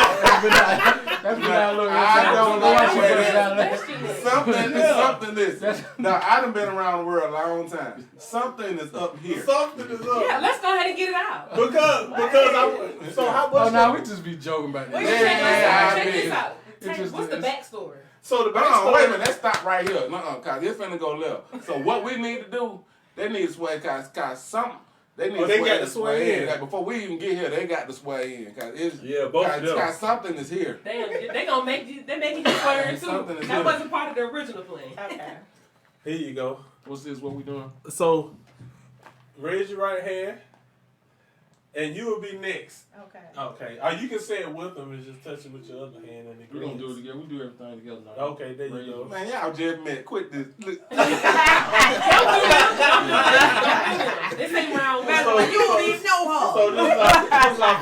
that's been our little I inside don't joke. like Watch the way it, that- inside joke. Something is. Now I done been around the world a long time. Something is up here. Something is up. Yeah, let's go ahead and get it out. Because I so how Oh, much? no, we just be joking about Well, that. you check this out. Check I this mean, out. it's just- What's the it's- backstory? So the Wait a minute, let's stop right here. Cause it's finna go left. So what we need to do, they need to swear, cause they need Oh, to they swear, got to swear in. Like, before we even get here, they got to swear in. Cause it's, Yeah, both of them. Cause something is here. They gonna make you. They making you swear in Something too. is That good. wasn't part of the original plan. Okay. Here you go. What's this? What we doing? So raise your right hand, and you will be next. Okay. Okay. You can say it with them and just touch it with your other hand and We're gonna do it together. We do everything together now. Okay, there you go. Man, y'all just met. Quit this. Look. This ain't round one. So- You don't even know her. So this is our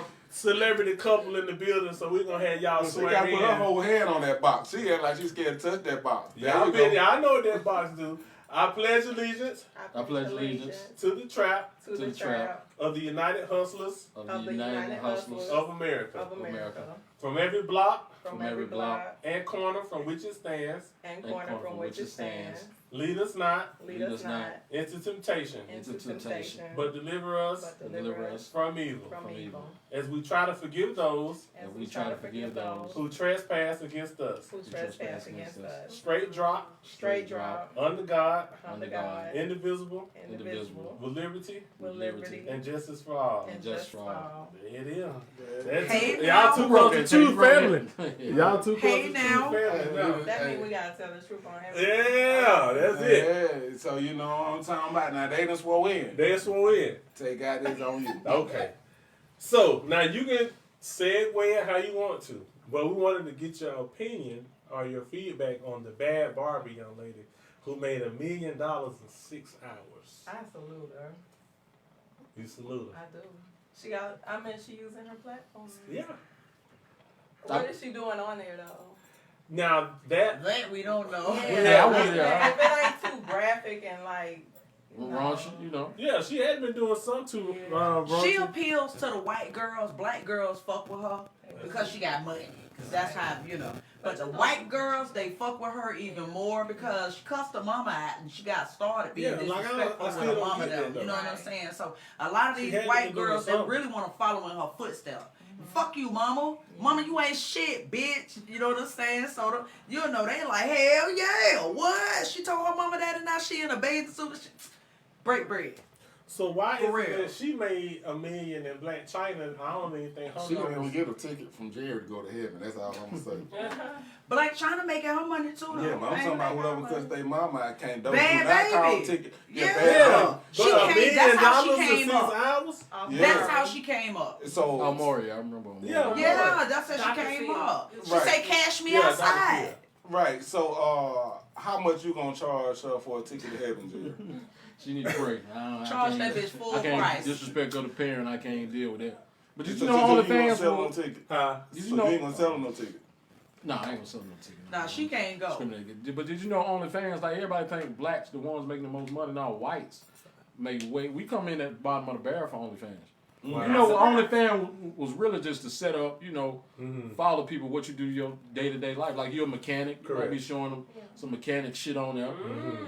first celebrity couple in the building. So we're gonna have y'all She swear got to put her in. whole hand on that box. She act like she's scared to touch that box. There Y'all you been go. there. I know what that box do. I pledge allegiance I pledge allegiance to the trap to the trap of the United Hustlers of Of the the United United Hustlers Hustlers of America. of America. From every block From every block and corner from which it stands, and corner from which it stands. lead us not Lead us not into temptation, into into temptation, temptation, but deliver us but deliver us from evil. from evil. As we try to forgive those As we try to forgive those who trespass against us. who trespass against us. Straight drop, Straight drop, under God, under God, indivisible, indivisible, with liberty with liberty and justice for all. and just just for for all. all. There it is. That's Hey, y'all now. too close to true family. Yeah. Y'all too close Hey, to now. true family now. That Hey. means we gotta tell the truth on everything. Yeah, that's it. Yeah, so you know what I'm talking about. Now they done swore in. That's what we in. Take out this on you. Okay. So now you can segue in how you want to, but we wanted to get your opinion or your feedback on the bad Barbie young lady who made $1 million in 6 hours. I salute her. You salute her. I do. She got. I mean, she using her platform. Yeah. What is she doing on there though? Now that That we don't know. Yeah, I would, if yeah. it ain't too graphic and like. Raunchy, you know. yeah, she had been doing some too. She raunchy. appeals to the white girls. Black girls fuck with her because she got money. Cause that's how, you know. But the white girls, they fuck with her even more because she cussed her mama out and she got started being Yeah, like, I disrespectful still with her don't mama get them. that, You know though. what I'm saying? So a lot of She these had to white be doing girls, they something. really want to follow in her footsteps. Fuck you, mama. Mama, you ain't shit, bitch. You know what I'm saying? So, you know, they like, hell yeah. What? She told her mama that and now she in a bathing suit. Break bread. So why is For it real. that she made $1 million in Black China and I don't even think her She don't even numbers- get a ticket from Jerry to go to heaven. That's all I'm gonna say. Black China making her money too. Though. Yeah, but I'm talking about whoever cuts their mama, I can't do Bad not call baby. ticket. Yeah. bad Yeah, She but came- $1 million that's how she in came 6 up. hours? Yeah. That's how she came up. baby. So Maury, I remember. Maury. Yeah. Yeah, that's how Dr. she came Phil. up. She Right. said, "Cash me Yeah, Dr. outside." right, so how much you gonna charge her for a ticket to heaven, Jerry? She need to pray. Charge that bitch full I can't price. disrespect other parent. I can't deal with that. But did So you know you ain't OnlyFans gonna sell no was? ticket? Huh? Did So you know? you ain't gonna sell them no ticket. No, I ain't gonna sell no ticket. Nah, she can't go. Discriminate. But did you know OnlyFans? Like everybody think blacks the ones making the most money. Now whites make way. We come in at the bottom of the barrel for OnlyFans. Wow. You know, OnlyFans was really just to set up. You know, Mhm. follow people what you do your day to day life. Like you're a mechanic, you might Correct. be showing them some mechanic shit on there.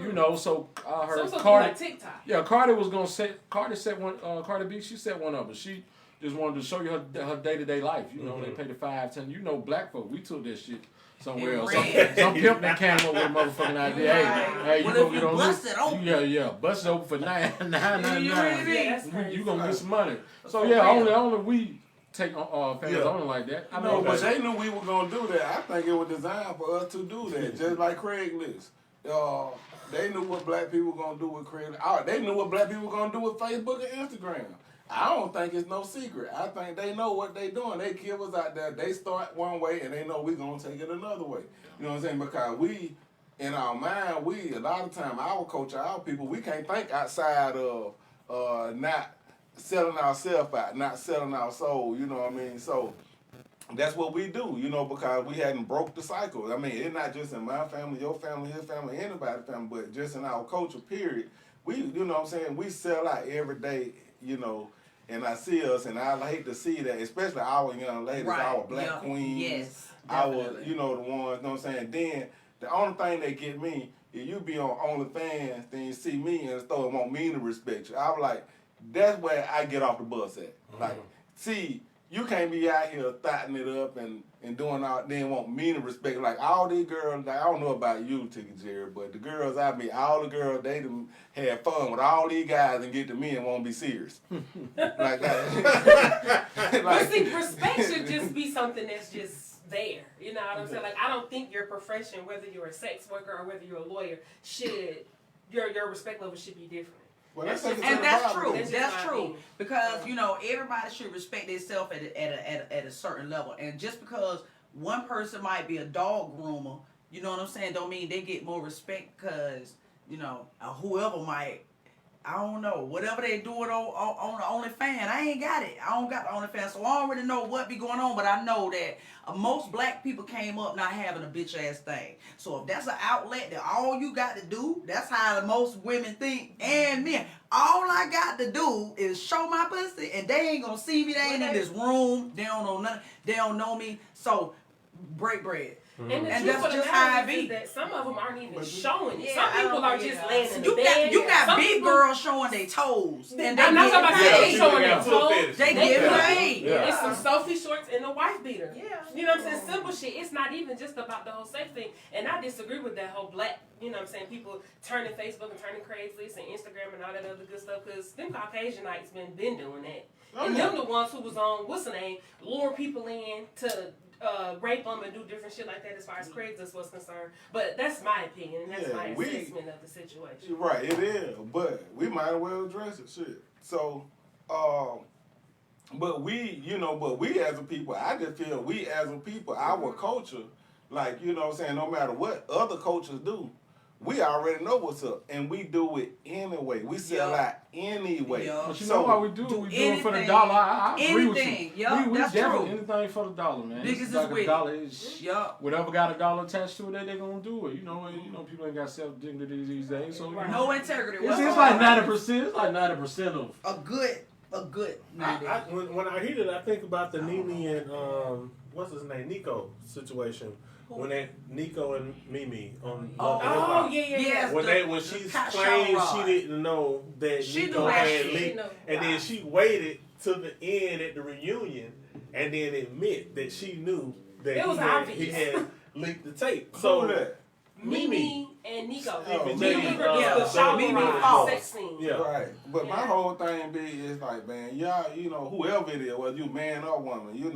You know, so I heard Some Cardi. like TikTok. Yeah, Cardi was gonna set. Cardi set one. Cardi B, she set one up, but she just wanted to show you her day to day life. You know, they pay the 5, 10. You know, black folk, we took that shit somewhere In else. red. Some pimp that came up with a motherfucking idea. Hey, you What gonna if get you on bust this? it open? Yeah, bust it open for $9.99. You really Yeah, did. that's crazy. You gonna get some money. So For yeah, real. only we take fans Yeah. only like that. I No, mean, but they knew we were gonna do that. I think it was designed for us to do that, just like Craigslist. They knew what black people were gonna do with Craigslist. They knew what black people were gonna do with Facebook and Instagram. I don't think it's no secret. I think they know what they doing. They kill us out there. They start one way and they know we gonna take it another way. You know what I'm saying? Because we, in our mind, a lot of time, our culture, our people, we can't think outside of not selling ourselves out, not selling our soul. You know what I mean? So that's what we do, you know, because we hadn't broke the cycle. I mean, it's not just in my family, your family, his family, anybody's family, but just in our culture, period. We, you know what I'm saying, we sell out every day, you know, and I see us, and I hate to see that, especially our young ladies, Right. our black Yeah. queens, Yes, our, definitely. you know, the ones, you know what I'm saying. Then the only thing that get me, if you be on OnlyFans, then you see me in the store and want me to respect you. I'm like, that's where I get off the bus at. Like, see, you can't be out here thotting it up and doing all, then want me to respect. Like, all these girls, like, I don't know about you, Ticket Jerry, but the girls I meet, all the girls, they done had fun with all these guys and get to me and won't be serious. like, But see, respect should just be something that's just there. You know what I'm saying? Like, I don't think your profession, whether you're a sex worker or whether you're a lawyer, your respect level should be different. well, That's take just- it to And the that's bottom. true. That's just That's my true. opinion. Because, you know, everybody should respect themselves at a certain level. And just because one person might be a dog groomer, you know what I'm saying, don't mean they get more respect because, you know, whoever might, I don't know, whatever they doing on the OnlyFans, I ain't got it. I don't got the OnlyFans, so I don't really know what be going on, but I know that most black people came up not having a bitch ass thing. So if that's an outlet that all you got to do, that's how the most women think and men. All I got to do is show my pussy and they ain't gonna see me. They ain't in this room. They don't know nothing. They don't know me. So break bread. And the And truth that's of the just how matter it is be. that some of them aren't even But- showing it. Yeah, Some I people don't- are yeah. just laying in the You bed. got Some big people- girls showing their toes. And I'm not talking about paid. they showing their Yeah. toes. They They get get paid. Yeah. It's some Sophie shorts and a wife beater. Yeah. You know what I'm saying? Simple shit. It's not even just about the whole sex thing. And I disagree with that whole black, you know what I'm saying, people turning Facebook and turning Craigslist and Instagram and all that other good stuff because them Caucasianites been doing that. Oh, And yeah. them the ones who was on, what's the name, lure people in to rape them and do different shit like that as far as Craigslist was concerned. But that's my opinion and that's Yeah, my we- assessment of the situation. Right, it is, but we might as well address it, shit. So, but we, you know, but we as a people, I just feel we as a people, our culture, like, you know what I'm saying, no matter what other cultures do, we already know what's up, and we do it anyway. We sell Yeah. out anyway. Yeah. But you So, know why we do it? do We do it for the anything- dollar. I agree with you. anything. Yup, we that's definitely true. anything for the dollar, man. Niggas It's is like with a it. dollar is Yup. whatever got a dollar attached to it, they gonna do it. You know, people ain't got self dignity these days, so you know. No integrity. It's whatsoever. like 90%. It's like 90% of. A good. When I hear it, I think about the Nene and what's his name, Nico situation. When Nico and Mimi on Love and Hip Oh, Hop. yeah. Yes. When she claimed she didn't know that She Nico knew that had shit. leaked, She knew. and then she waited to the end at the reunion, and then admit that she knew that It was he obvious. had leaked the tape. So So that. Mimi and and Nico. Mimi, the shower Mimi ride, Fox. sex scene. Yeah. Right. But my Yeah. whole thing be is like, man, y'all, whoever it is, whether you man or woman, you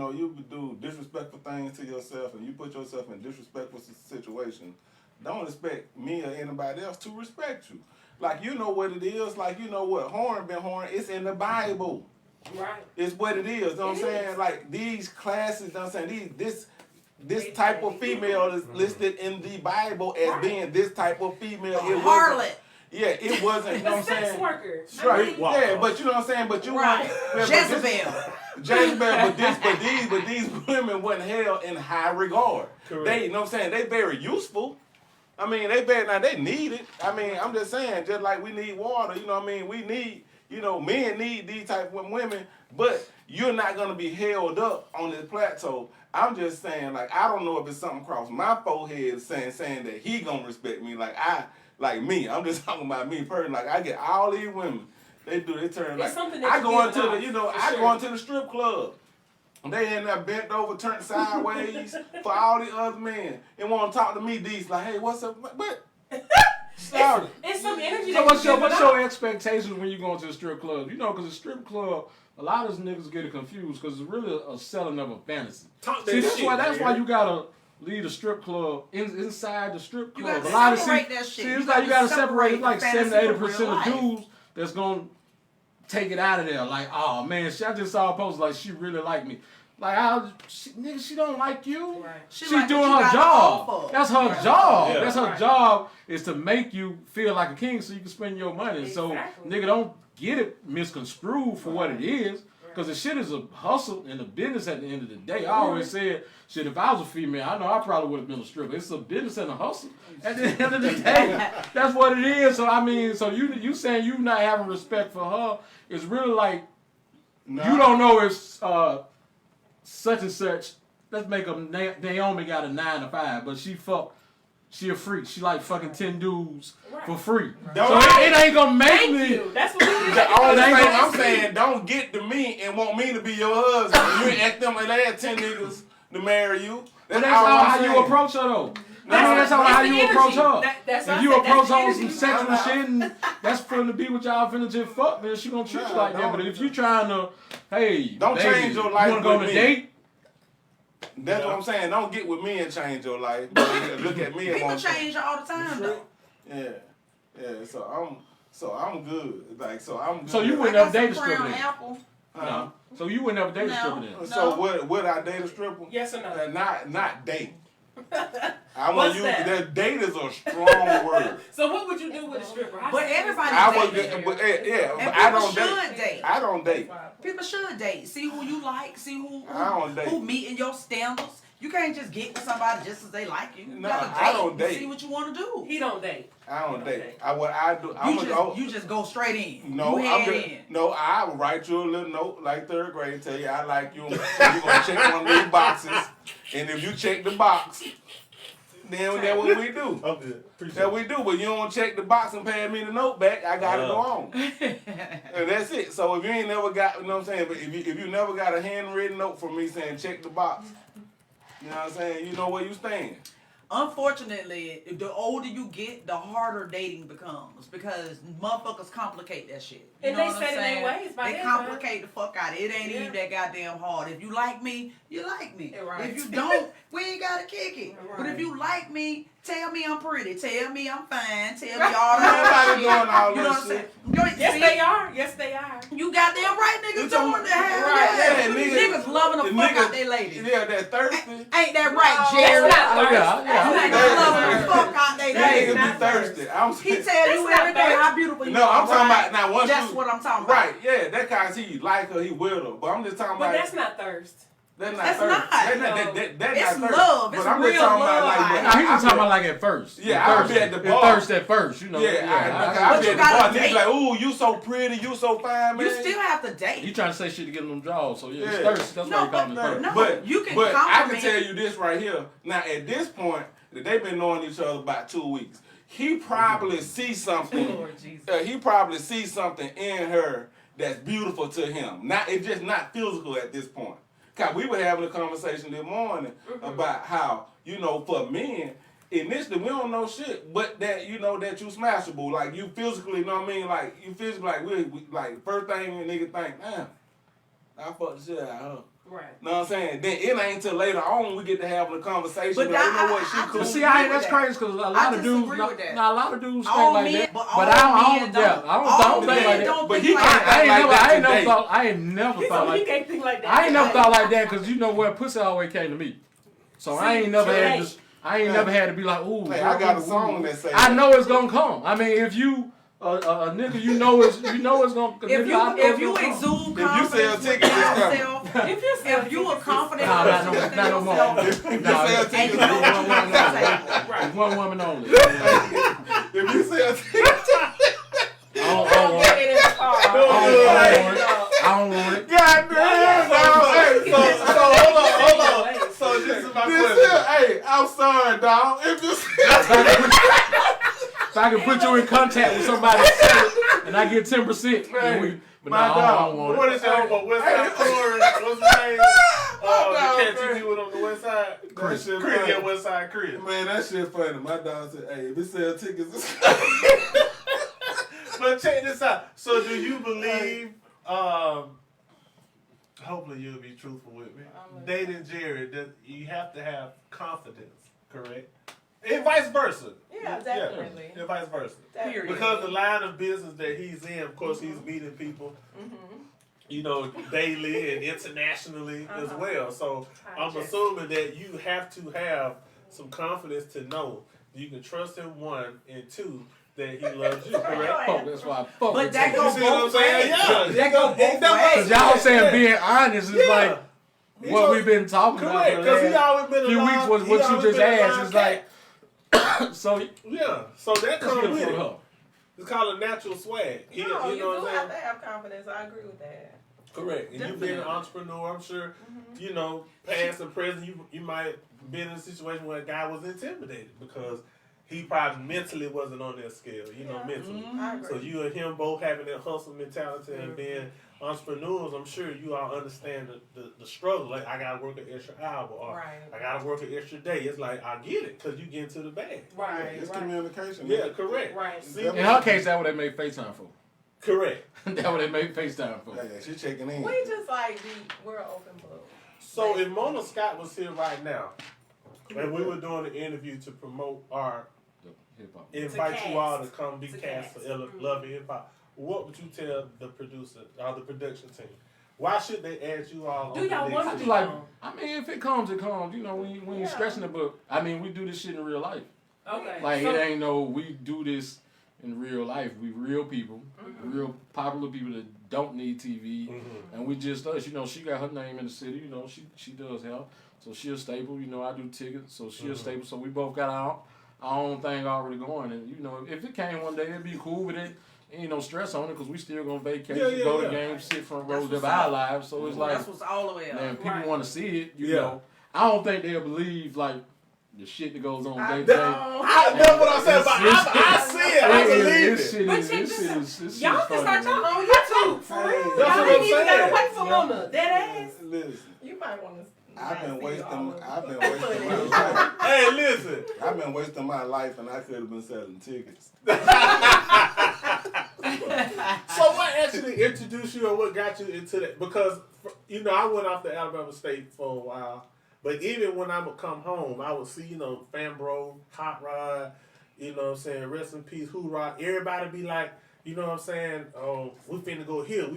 do disrespectful things to yourself and you put yourself in disrespectful situations. Don't expect me or anybody else to respect you. Like, you know what it is. Like, you know what? Horn been horn. It's in the Bible. Right. It's what it is. You know what I'm saying? Like, these classes, you know what I'm saying? This type of female is listed in the Bible as being this type of female. It Harlot. Yeah, it wasn't, you know what I'm sex saying? worker. Right. Yeah, but you know what I'm saying? But you Right. want Jezebel. but these women wasn't held in high regard. Correct. They, you know what I'm saying? They very useful. I mean, they need it. I mean, I'm just saying, just like we need water, you know what I mean? We need, men need these type of women, but you're not going to be held up on this plateau. I'm just saying, like, I don't know if it's something across my forehead saying that he going to respect me like me. I'm just talking about me personally. Like, I get all these women, they turn like, I go into the strip club. They in there bent over, turned sideways for all the other men and want to talk to me decent. Like, hey, what's up? But sorry. It's some energy. So what's what's your expectations when you go into the strip club? Because the strip club, a lot of those niggas get it confused because it's really a selling of a fantasy. That's why you gotta leave the strip club inside the strip club. You gotta separate that shit. It's like you gotta separate like fantasy 70 to 80% from real of life. dudes that's gonna take it out of there. Like, oh man, I just saw a post like she really liked me. Like, she don't like you. Right. She's like doing what you her got to job. offer. That's her job. Yeah. That's her Right. job is to make you feel like a king so you can spend your money. Exactly. So, nigga, don't get it misconstrued for what it is. Because the shit is a hustle and a business at the end of the day. I always said, shit, if I was a female, I know I probably would have been a stripper. It's a business and a hustle at the end of the day. That's what it is. So, I mean, so you saying you not having respect for her is really like, you don't know if such and such, let's make them, Naomi got a 9 to 5, but she a freak. She like fucking 10 dudes for free. So it ain't gonna make me. That's what we The only thing I'm saying, don't get to me and want me to be your husband. You ain't act them like they had 10 niggas to marry you. But that's all how you approach her though. That's all how you approach her. If you approach her with some sexual shit and that's finna to be with y'all finna just fuck, then she gonna treat you like that. But if you trying to, hey, Don't baby, change your life you wanna go on with a me. date? That's what I'm saying. Don't get with me and change your life. Look at me and People want change all the time though. Yeah. So I'm good. Like, so I'm good. So you I wouldn't got ever date a some stripper crown then? apple. No. So you wouldn't ever date a stripper then? So would I date a stripper? Yes or no? Not date. I What's want you. that? That date is a strong word. So what would you do with a stripper? But everybody I would, dates. but And I people don't should date. date. I don't date. People should date. See who you like. See I don't date. who meeting your standards. You can't just get with somebody just as they like you. You No, gotta I don't and date. See what you want to do. He don't date. I don't date. What I do, I'm gonna go. You just go straight in. No, you I'm head just, in. no. I will write you a little note like 3rd grade, tell you I like you. So you're gonna check one of these boxes, and if you check the box, then that's what we do. I'm good. Appreciate That we do, but you don't check the box and pay me the note back. I gotta go on. And that's it. So if you ain't never got, you know what I'm saying. But if you never got a handwritten note from me saying check the box, you know what I'm saying. You know where you stand. Unfortunately, the older you get, the harder dating becomes because motherfuckers complicate that shit. You And know they what I'm set it saying? their ways by They that complicate the fuck out of it. It ain't Yeah. even that goddamn hard. If you like me, you like me. Yeah, right. If you don't, we ain't gotta kick it. Right. But if you like me, tell me I'm pretty. Tell me I'm fine. Tell me all that Nobody shit. doing all You know that what I'm saying? shit. Yes, See? they are. Yes, they are. You goddamn right, niggas You talking- doing that. Right, Yeah, yeah, niggas loving the fuck out they ladies. Yeah, that thirsty. Ain't that right, Jerry? That's not Oh, yeah, thirst. yeah. Niggas That- loving the fuck out they That ladies. niggas not be thirsty. I'm He saying. tell you That's every not day fair. how beautiful you No, are. I'm talking right? about now. Once That's you, what I'm talking about. Right, yeah, that kind of he like her, he with her. But I'm just talking But about that's not thirst. that's not That's thirst. not. That's not No. that's It's not thirst. love. But It's I'm just real talking about love. like. Like, Now he was talking about like at first. Yeah, At I'll first. be at the It bar. thirst at first, you know. Yeah, I I- be But you at the bar. gotta Niggas date. like, ooh, you so pretty, you so fine, man. you still have to date. He trying to say shit to get them draws, so yeah, it's Yeah. thirst. That's No, why he calling it but- thirst. no. But you can but I can compliment- tell you this right here. Now at this point, that they've been knowing each other about 2 weeks. He probably sees something. Lord Jesus. He probably sees something in her that's beautiful to him. Not it's just not physical at this point. Cause we were having a conversation this morning about how, you know, for men, initially we don't know shit, but that you know that you smashable, like you physically, you know what I mean? Like you physically, like we like first thing a nigga think, damn, I fucked the shit out of her. Right. Know what I'm saying? Then it ain't till later on we get to have a conversation. But But you know what? She cool. But see, that's crazy because a lot of dudes, a lot of dudes think like that. But I don't think like that. But he can't think like that. I ain't never thought like that. He can't think like that. I ain't never thought like that because you know what, pussy always came to me. So I ain't never had to be like, ooh. Hey, I got a song that say I know it's gonna come. I mean, if you a nigga, you know it's gonna. If you exude confidence, if you sell tickets, if you are confident, not no more. If you sell tickets, One woman only. if you sell tickets, I don't want it. God damn, dog. Hey, so hold on. So this is my question. Hey, I'm sorry, dog. If you If I can put you in contact with somebody and I get 10%, then we. But no, I don't want it. What is your West Side Corey? What's his name? The cat you with on the West Side? Chris. Yeah, West Side Chris. Man, that shit funny. My dog said, hey, if we sell tickets, But check this out. So do you believe, hopefully you'll be truthful with me, dating Jerry, that you have to have confidence, correct? And vice versa. Yeah, definitely. Yeah, and vice versa. Definitely. Because the line of business that he's in, of course, he's meeting people, you know, daily and internationally as well. So I'm assuming that you have to have some confidence to know you can trust him, one, and two, that he loves you, correct? That's why I fuck but with that you. goes both ways. Yeah. That goes both ways. Because y'all saying being honest is like what we've been talking correct, about. Because he always been few weeks was what you just asked. It's like, so yeah, so that comes with it. Her. It's called a natural swag. You know what do I'm saying? have to have confidence. I agree with that. Correct. And you being an entrepreneur, I'm sure, you know, past and present, you might been in a situation where a guy was intimidated because he probably mentally wasn't on that scale, you know, mentally. I agree. So you and him both having that hustle mentality and being entrepreneurs, I'm sure you all understand the struggle. Like, I got to work an extra hour or I got to work an extra day. It's like, I get it because you get into the bag. Right. it's communication. Yeah, correct. Right. See, In her case, that's what they made FaceTime for. correct. That's what they made FaceTime for. Yeah, she checking in. We just we're an open book. So if Mona Scott was here right now, and we were doing an interview to promote our Hip-hop. invite you all to come be To cast for cast. Love and Hip Hop, what would you tell the producer or the production team? Why should they add you all? Do on y'all the want next to season? Like, I mean, if it comes, it comes. You know, we ain't stressing it, but I mean, we do this shit in real life. Okay. Like, so, it ain't no, we do this in real life. We real people, real popular people that don't need TV, and we just us. You know, she got her name in the city. You know, she does help, so she a staple. You know, I do tickets, so she a staple. So we both got our own thing already going, and you know, if it came one day, it'd be cool with it. Ain't no stress on it because we still gonna vacation, go to games, sit front rows, live our lives. So it's like, That's what's all the way up. man, people Right. want to see it. You know, I don't think they'll believe like the shit that goes on day to day. That's what I said, but I see it. I believe it. This shit But is check this out. this Y'all shit can is start funny, y'all man. on YouTube. For real. That's Y'all what I'm ain't even saying. gotta wait for Mona. That ass. Listen, You might want to. I've been wasting my life. Hey, listen. I've been wasting my life, and I could have been selling tickets. So what actually introduced you or what got you into that? Because, you know, I went off to Alabama State for a while. But even when I would come home, I would see, you know, Fambro, Hot Rod, you know what I'm saying, Rest in Peace, Hoorah. Everybody be like, you know what I'm saying, oh, we finna go here,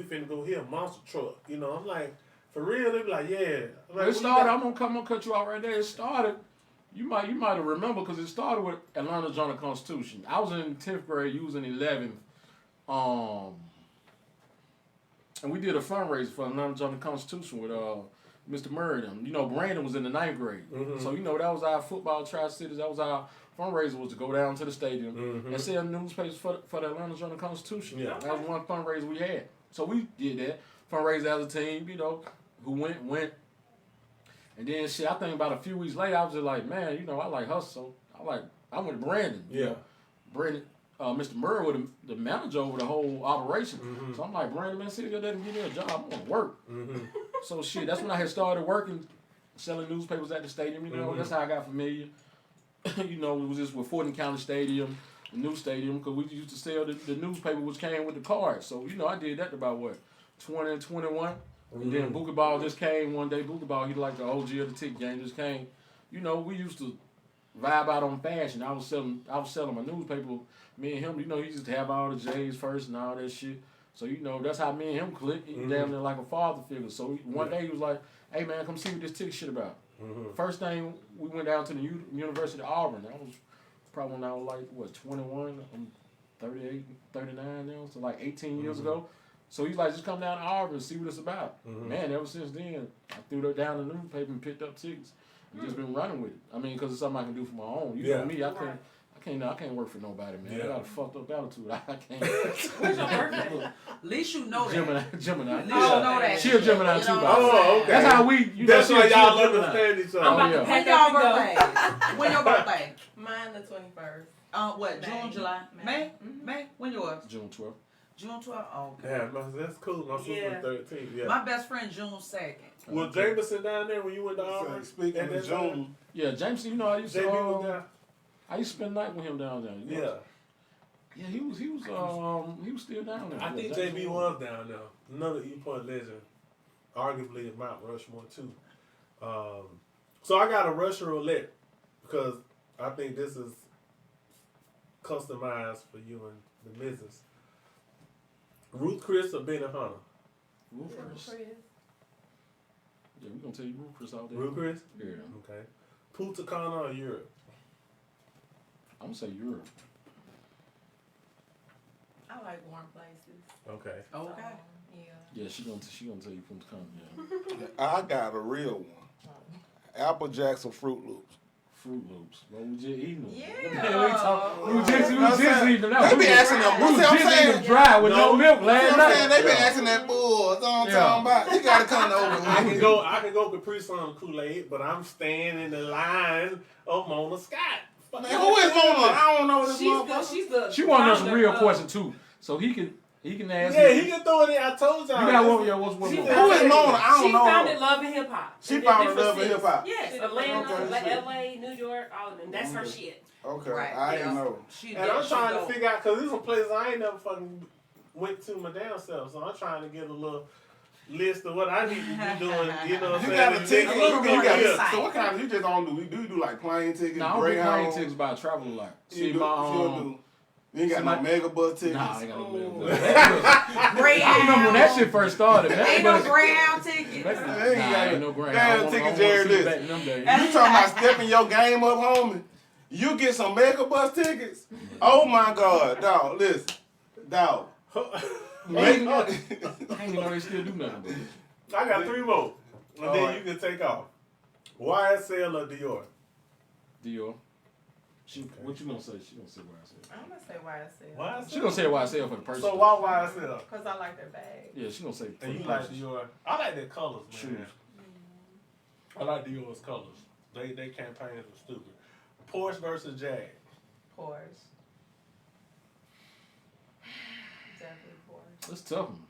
Monster Truck. You know, I'm like, for real? They be like, yeah. I'm like, It started, I'm gonna cut you out right there. It started, you might have remember because it started with Atlanta Journal-Constitution. I was in 10th grade, you was in 11th. And we did a fundraiser for Atlanta Journal-Constitution with Mr. Murray. You know, Brandon was in the 9th grade. So, you know, that was our football Tri-Cities. That was our fundraiser, was to go down to the stadium and sell newspapers for the Atlanta Journal-Constitution. Yeah. That was one fundraiser we had. So we did that. Fundraiser as a team, you know, who went. And then shit, I think about a few weeks later, I was just like, man, you know, I like hustle. I went to Brandon. You know. Brandon, Mr. Murray was the manager over the whole operation. So I'm like, Brandon, man, see if you let him give me a job. I'm gonna work. So shit, that's when I had started working, selling newspapers at the stadium. You know, that's how I got familiar. you know, it was just with Fulton County Stadium, the new stadium, because we used to sell the newspaper which came with the cards. So, you know, I did that about, 20 and 21? And then Boogie Ball just came one day. Boogie Ball, he like the OG of the ticket game, just came. You know, we used to vibe out on fashion. I was selling my newspaper. Me and him, you know, he used to have all the J's first and all that shit. So, you know, that's how me and him clicked. He damn near like a father figure. So one day he was like, hey, man, come see what this ticket shit about. First thing, we went down to the University of Auburn. That was probably when I was like, 21? I'm 38, 39 now. So like 18 years ago. So he's like, just come down to Auburn and see what it's about. Man, ever since then, I threw that down the newspaper and picked up tickets. And just been running with it. I mean, because it's something I can do for my own. You know me, I can't work for nobody, man. I got a fucked up attitude. I can't. When's your birthday? At least you know that. Gemini. At least you know that. She a Gemini too, Oh, okay. That's how we, That's why y'all Gemini. understand each I'm other. about to yeah. pack When up your and go. birthday? When your birthday? Mine the 21st. What? May. June, July, May? Mhm. May? When yours? June 12th. June 12th. Oh, okay. Yeah, that's cool. My sister 13. Yeah. My best friend June 2nd. Was Jameson down there when you went to Auburn? Speaking At of that time? June, Yeah, James, you know, I used JB was to down. I used to spend the night with him down there. You know? Yeah. Yeah, he was still down there. I think Yeah, JB was down there. Another E-Point legend, arguably at Mount Rushmore too. So I got a Russian roulette because I think this is customized for you and the missus. Ruth Chris or Benny Hunter? Ruth Chris. Yeah, we're gonna tell you Ruth Chris out there. Ruth Chris? Yeah. Okay. Punta Cana or Europe? I'm gonna say Europe. I like warm places. Okay. Okay. Yeah. Yeah, she gonna tell you from the country. Yeah. I got a real one. Apple Jacks or Fruit Loops. Fruit Loops. Well, we just eating them. Yeah. We just eating them. They be asking them. We was What's just I'm eating saying? dry with no milk You last know what I'm saying? night. They been asking that bull. That's all I'm Yeah. talking about. You gotta come over. I can go Capri Sun Kool-Aid, but I'm staying in the line of Mona Scott. Man, who is Mona? I don't know this motherfucker. She's the She wanted us a founder real of- question too, so he can ask. Yeah, me. he can throw it in. I told y'all. You got one. Yeah, what's She one? said- Who is Mona? I don't She know. founded Love and Hip Hop. She in founded different Love and cities. Hip Hop. Yes, Atlanta, Okay. LA, New York, all of them. That's her shit. Okay, Right, I yeah. didn't know. She And I'm she trying to dope. figure out, because there's some places I ain't never fucking went to my damn self. So I'm trying to get a little list of what I need to be doing. You know what I'm You saying? got a The ticket. next A little couple more years. insight. So what kind of you just don't do? You do like plane tickets, No, I don't do plane Greyhound? tickets, but I travel a lot. You See do, my you do. You ain't got no my- mega bus tickets. Nah, I ain't got no Ooh. milk. I Greyhound. remember when that shit first started. Man. Ain't no Greyhound ticket. Ain't no Greyhound. Damn I wanna ticket, see Jerry, it back this. in them days. You talking about stepping your game up, homie? You get some mega bus tickets? Oh my God, dog! Listen, dog. I ain't even know they still do nothing. But I got 3 more. And All then right. you can take off. YSL or Dior? Dior. What you gonna say? She gonna say YSL. I'm gonna say YSL. YSL? She gonna say YSL for the person. So why YSL? Because I like their bag. Yeah, she gonna say for And the you like person. Dior? I like their colors, man. Shoes. I like Dior's colors. They campaigns were stupid. Porsche versus Jag. Porsche. Definitely Porsche. That's tough one.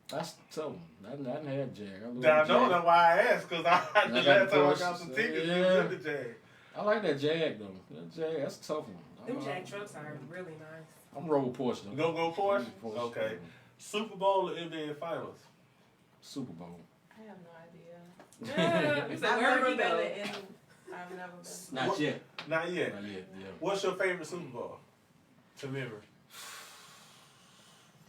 That's tough one. I didn't have Jag. I Now, I know that's why I asked, because the I last got time I Porsche. got some tickets, Yeah. it was with the Jag. I like that Jag though. That Jag, that's a tough one. Them Jag trucks are really nice. I'm roll Porsche though. You gonna go Porsche? Porsche. Okay. Super Bowl or NBA Finals? Super Bowl. I have no idea. You said I've wherever never he been go. to any. I've never been. Not yet. Not yet. Not yet. Yeah. What's your favorite Super Bowl to remember?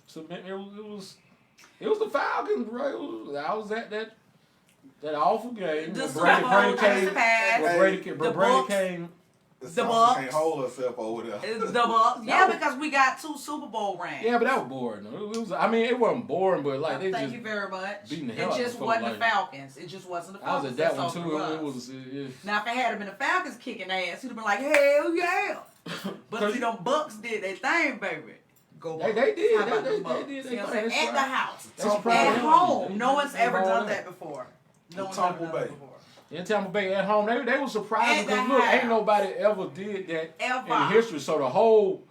So man, it was the Falcons, bro. I was at that awful game. The where Super Bowl Brady just came. passed. Where Brady The Brady Bucs. came. The The South Bucs. can't hold herself over there. It's the Bucs. Yeah, because we got 2 Super Bowl rings. Yeah, but that was boring. Though. It was. I mean, it wasn't boring, but like they Thank just. you very much. beating the It hell out just of wasn't the folks, like- Falcons. It just wasn't the I was Falcons. at that one That's too. all It was. Now, if it had been the Falcons kicking ass, he'd have been like, hell yeah. But see, them Bucks did their thing, baby. Go They Bucks. did. How about They them Bucks? did. See They what I'm did. saying? At the house. They surprised At them. home. No one's They ever balled done out. that before. No one's Tampa ever done Bay. that before. In Tampa Bay at home, they were surprised At the because look, ain't house. nobody ever did that Ever. in history. So the whole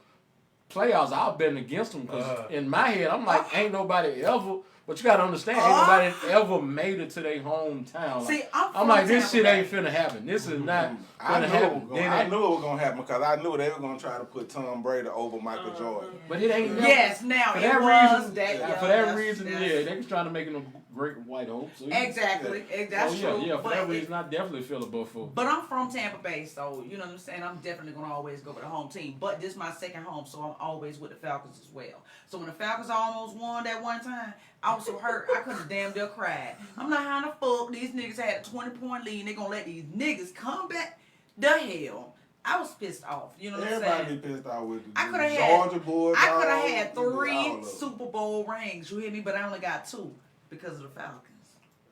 playoffs, I've been against them because in my head, I'm like, ain't nobody ever But you gotta understand, ain't nobody ever made it to their hometown. Like, See, I'm like, this shit ain't finna happen. This is not finna happen. I knew it was gonna happen because I knew they were gonna try to put Tom Brady over Michael Jordan. But it ain't. Yes, now for it that was reason. that. For that reason, yeah, they was trying to make him a great white hope. So Exactly, that's true. Yeah, for that But reason, I definitely feel a buffalo. But I'm from Tampa Bay, so you know what I'm saying. I'm definitely gonna always go with the home team. But this is my second home, so I'm always with the Falcons as well. So when the Falcons almost won that one time, I was so hurt I couldn't damn near cry. I'm like, how the fuck these niggas had a 20-point lead and they gonna let these niggas come back? The hell. I was pissed off. You know what I'm saying? Everybody be pissed off with the I could have Georgia Bulldogs. I could have had all 3 of them. Super Bowl rings. You hear me? But I only got 2 because of the Falcons.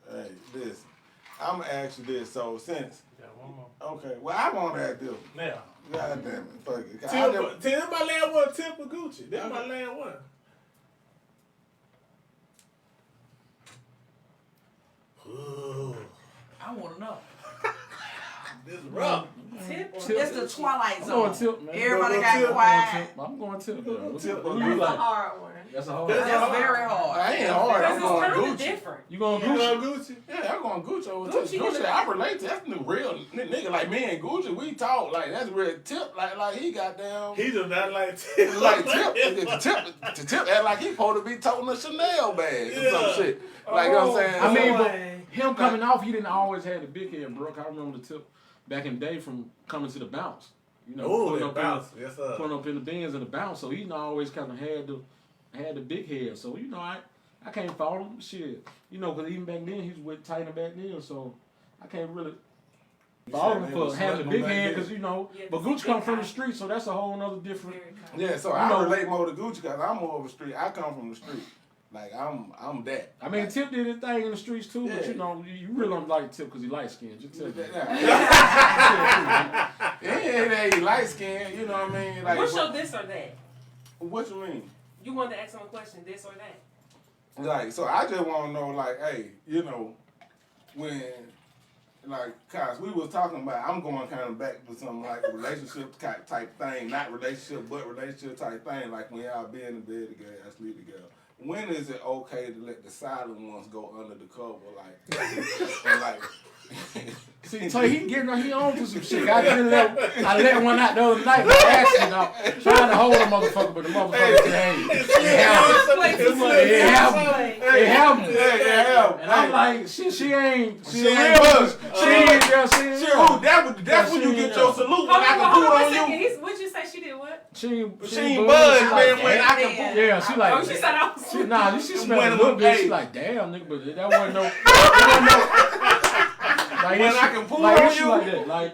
Hey, listen. I'm gonna ask you this. So since one more. okay, well I want to ask this. Now. God damn it, fuck it. Tell my land one, Tip or Gucci. That's my land one. Ooh. I want to know. This is rough. Tip or It's the Twilight I'm Zone. going Tip, man. Everybody Go got Tip. quiet. I'm going Tip. Yeah. What's Tip. up? What That's you That's a like? hard one. That's a hard. That's That's hard. very hard. I ain't hard. Because I'm it's going kind of Gucci. different. You going You Gucci? know Gucci? Yeah, I'm going Gucci over Gucci Tip. Gucci, is a- I relate to. That's the real nigga like me and Gucci. We talk like that's real Tip. Like he got down. He does not like Tip. Like Tip act like he supposed to be toting a Chanel bag or some shit. Like you know what I'm saying? I mean, boy. but him coming off, he didn't always have the big head, bro. I remember the Tip back in the day from coming to the bounce. You know, Oh, putting that up bounce. Yes, sir. putting up in the bins and the bounce. So he always kind of had the big head. So you know, I can't fault him. Shit, you know, because even back then he was with Titan back then. So I can't really fault him for having the big head because you know. Yeah, But Gucci come from the street, so that's a whole nother different. Very kind. Yeah, so I relate more to Gucci because I'm more of a street. I come from the street. Like I'm that. I mean, Tip did his thing in the streets too, but Yeah. you know, you really don't like Tip because he light skinned. Just tell me. Yeah, that he light skinned, you know what I mean? Like, What's your this or that? what you mean? You wanted to ask him a question, this or that? Like, so I just want to know, like, hey, you know, when, like, cause we was talking about, I'm going kind of back to some like relationship type thing, not relationship, but relationship type thing. Like when y'all be in the bed together, y'all sleep together. When is it okay to let the silent ones go under the cover, like, and like? See, so he on to some shit. I let one out the other night by accident, trying to hold a motherfucker, but the motherfucker said, hey, it happened. And I'm like, she ain't buzzed. That's when you get your salute when I can Hold put on on a second. you. What'd you say she did what? She ain't buzzed, buzzed, like, man, when I can damn. put. Yeah, she like. Oh, she said I was. She smelled When a little bit. hey. She like, damn, nigga, but that wasn't no. Like, When I can pull like, on issue you. like that, like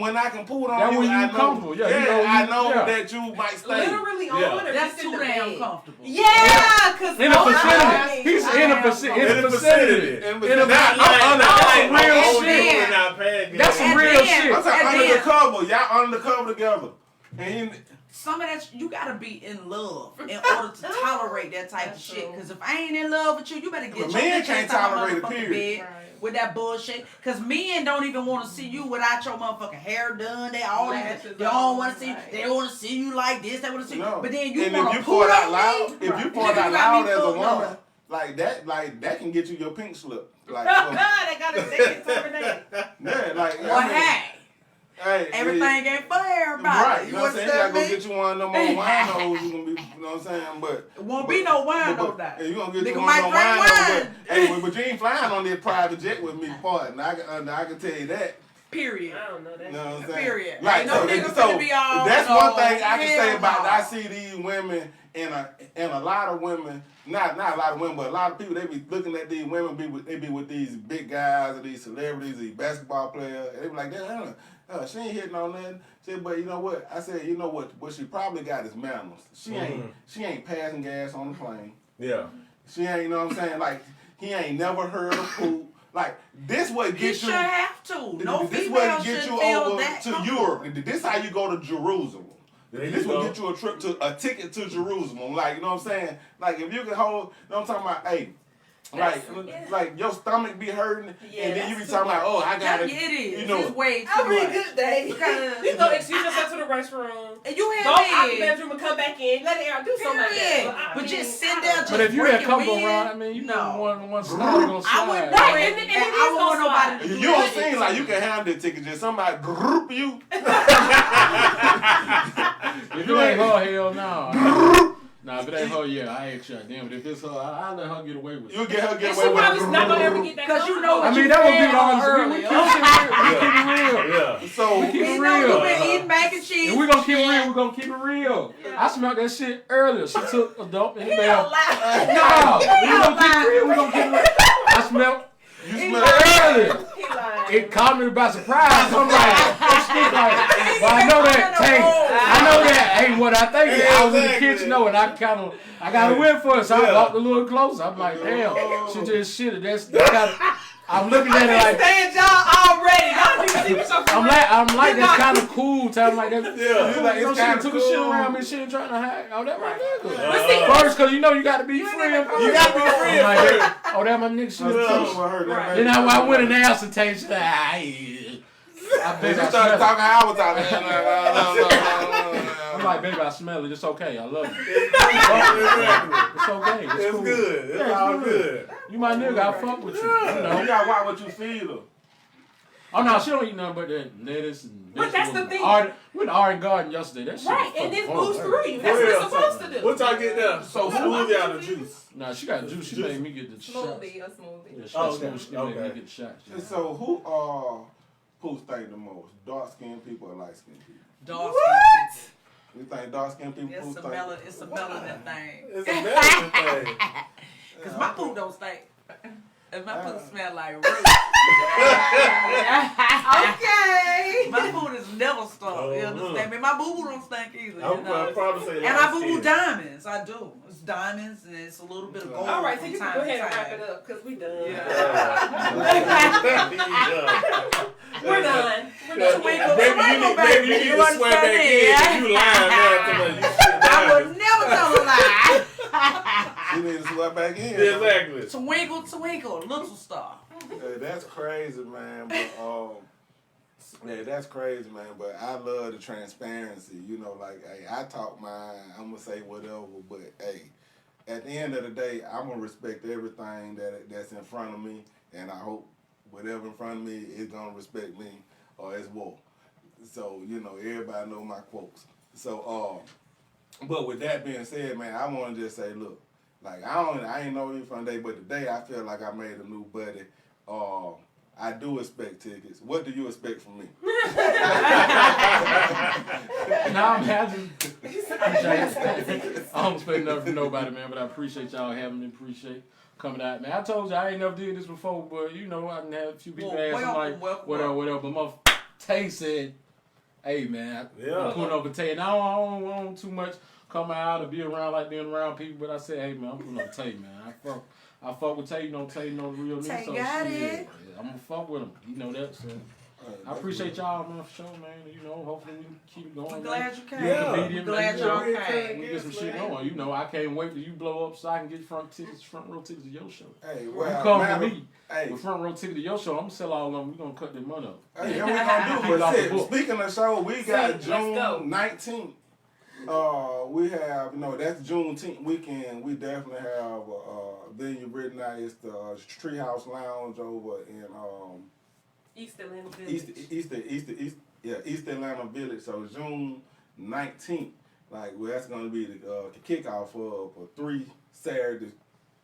When I can pull on That you, when you I know, comfortable. Yeah, you know, I know yeah. that you might stay. Literally on or That's just in too the damn bed? comfortable. Yeah, because in the vicinity. He's in the vicinity. In the vicinity. In the In the vicinity. That's some real shit. I'm talking under the cover. Y'all under the cover together. And Some of that, you gotta be in love in order to tolerate that type of shit. Because if I ain't in love with you, you better get But your men bitch can't ass out of tolerate it, motherfucking period. bed Right. with that bullshit. Because men don't even want to see you without your motherfucking hair done. They all Lashes they don't on, want to see. right. They don't want to see you like this. They want to see. no. But then you and want if to you pull pour it out on loud, me. if you Right. pour it Nigga, out you got loud me as a fucked woman, up. like that can get you your pink slip. Like, they got a ticket over there. yeah, like Well, hey, hey, everything ain't for everybody. Right, you know what I'm saying? You gotta go understand get you one of them old winos. You gonna be, you know what I'm saying? But It won't be no wine though, that. Yeah, you gonna get Nigga you one might of them drink winos. But, hey, but you ain't flying on that private jet with me, partner. I can tell you that. Period. I don't know that. You know what I'm saying? Period. Like, Ain't no nigga finna be all, that's no, one thing I can say hell about no. I see these women and a lot of women, not a lot of women, but a lot of people, they be looking at these women, they be with these big guys or these celebrities, these basketball players, and they be like, she ain't hitting on nothing. Said, but you know what? I said, you know what she probably got is manners. She ain't passing gas on the plane. Yeah. She ain't, you know what I'm saying? Like, he ain't never heard of poop. Like, this what You gets should have to. No this female what should get you feel over that to comfortable. Europe. This how you go to Jerusalem. There This you will go. get you a ticket to Jerusalem. Like, you know what I'm saying? Like, if you can hold, you know what I'm talking about? Hey, Like your stomach be hurting, and then you be talking about, oh, I got it. It is. You know, It's way too Every much. good day. You go excuse yourself to the restroom. And you Go out the have bedroom and come back in. Let it out. Do something like that. But just sit down. But if you had come breaking around, I mean, you know, one slide gonna slide. I wouldn't Right, do it. and And it I is don't want gonna nobody to do you don't it. seem like you can handle the ticket. Just somebody group you. If it ain't her, hell no. Nah, if it ain't her, yeah, I ain't shot. Damn, but if it's her, I'll let her get away with it. You get her get And away she with probably it. not gonna ever get that. Because you know what I mean, you that would be fed the on honest. We earlier. keep it real. Yeah. So We keep it You know real. you been eating mac and cheese. And we're gonna keep it real. We're gonna keep it real. I smelled that shit earlier. She took a dump in the bath. No, we're gonna keep it real. We're gonna keep it real. I smelled you smell it. earlier. It caught me by surprise. I'm like, but I know that taste. I know that ain't what I think. I was in the kitchen, and I got a whip for it, so I walked a little closer. I'm like, damn, she just shitted. I'm looking at it like. Stand y'all already. I'm like that's kind of cool. Tell like that. Yeah. Cool. Like, You know, it's she kinda took a cool. shit around me. She ain't trying to hide. Oh, that my nigga. But see, First, cause you know you got to be friends. You gotta be free I'm like, first. oh, that my nigga. She That's took. what hurt. Right. Then I went in the house and taste. She's like, I bet You I started smell it. talking how I was talking. I'm like, baby, I smell it. It's okay. I love it. Exactly. It's okay. It's It's cool. good. It's Yeah, all good. You my nigga. I fuck with you. You You know. gotta watch what you feed her. Oh no, she don't eat nothing but that lettuce and But that's the vegetables. thing. We went to Art Garden yesterday. That shit right, was and this fucking moves bomb. through you. That's what it's supposed to do. What y'all get there? So smoothie out of juice. Nah, she got juice. She made me get the shots. Smoothie, a smoothie. Yeah, she Oh, got okay. she made me Okay. get the shots. And so who think the most? Dark skinned people or light skinned people? Dark What? skin. You think dark skinned people It's a think? melanin thing. It's a medicine thing. Cause my poop don't stink. And my poop smell like root. Okay. My poop is never stunk. You Oh, understand me? My boo boo don't stink either. I You would know? probably say And I light boo boo skin. diamonds. I do. It's diamonds and it's a little bit of gold. All right, so from you can time go to ahead and time. wrap it up because we done. Yeah. We're done. We're Yeah. done. Twinkle, Maybe twinkle, you need baby. to You swear back understand in. me? If you lying now, somebody you shit I down. would never tell a lie. You need to sweat back in. Exactly. Twinkle, twinkle, little star. Hey, that's crazy, man. But yeah, that's crazy, man. But I love the transparency. You know, like, hey, I talk mine. I'm gonna say whatever. But hey, at the end of the day, I'm gonna respect everything that's in front of me, and I hope whatever in front of me is gonna respect me or as well. So you know, everybody know my quotes. So but with that being said, man, I want to just say, look, like I ain't know you from day, but today I feel like I made a new buddy. I do expect tickets. What do you expect from me? Nah, man, I don't expect nothing from nobody, man, but I appreciate y'all having me. Appreciate coming out, man. I told you I ain't never did this before, but you know I done had a few people Well, ask like whatever. But my Tay said, "Hey, man, I'm putting over Tay, and I don't too much come out and be around like being around people, but I said, hey, man, I'm putting over Tay, man. I fuck with Tay, you know Tay know the real nigga. Tay So got shit, it. I'm gonna fuck with him. You know that. So. I appreciate y'all, man, for sure, man. You know, hopefully we can keep it going. I'm glad you came. Yeah. I'm glad y'all came. We get some shit going. You know, I can't wait till you blow up so I can get front row tickets to your show. Hey, You well, come man, to me hey, with front row ticket to your show. I'm gonna sell all of them. We're gonna cut their money up. hey, yeah, we gonna do. Keep it off the But book. speaking of show, we got Let's go. June 19th. We have, that's Juneteenth weekend. We definitely have a venue written out. It's the Treehouse Lounge over in East Atlanta Village. East Atlanta Village. So June 19th, that's gonna be the kickoff of a 3 Saturday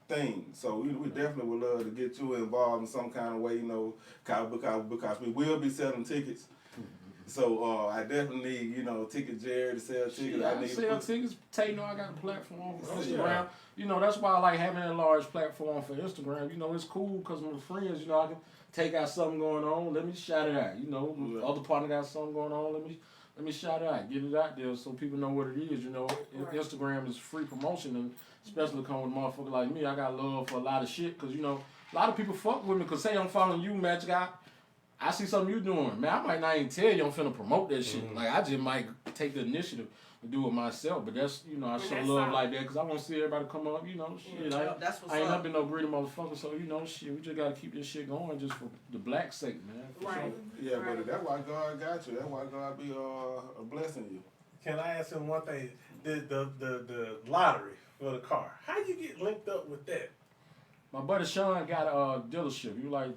thing. So we definitely would love to get you involved in some kind of way, because we will be selling tickets. So I definitely need, Ticket Jerry to sell tickets. I need sell tickets. Tay know I got a platform for Instagram. You know, that's why I like having a large platform for Instagram. You know, it's cool because my friends, I can take out something going on. Let me shout it out. Other partner got something going on. Let me shout it out. Get it out there so people know what it is. Right. Instagram is free promotion, and especially coming with a motherfucker like me, I got love for a lot of shit because, a lot of people fuck with me because say I'm following you, Magic Guy. I see something you doing, man. I might not even tell you I'm finna promote that shit. Mm-hmm. Like I just might take the initiative. do it myself. But that's, you know, I show love like that because I want to see everybody come up, you know, shit. That's what's I ain't up. not been no greedy motherfucker, so, you know, shit, we just got to keep this shit going just for the black sake, man. Right. Yeah, but that's why God got you. That's why God be a blessing you. Can I ask him one thing? The lottery for the car. How you get linked up with that? My buddy Sean got a dealership. He was like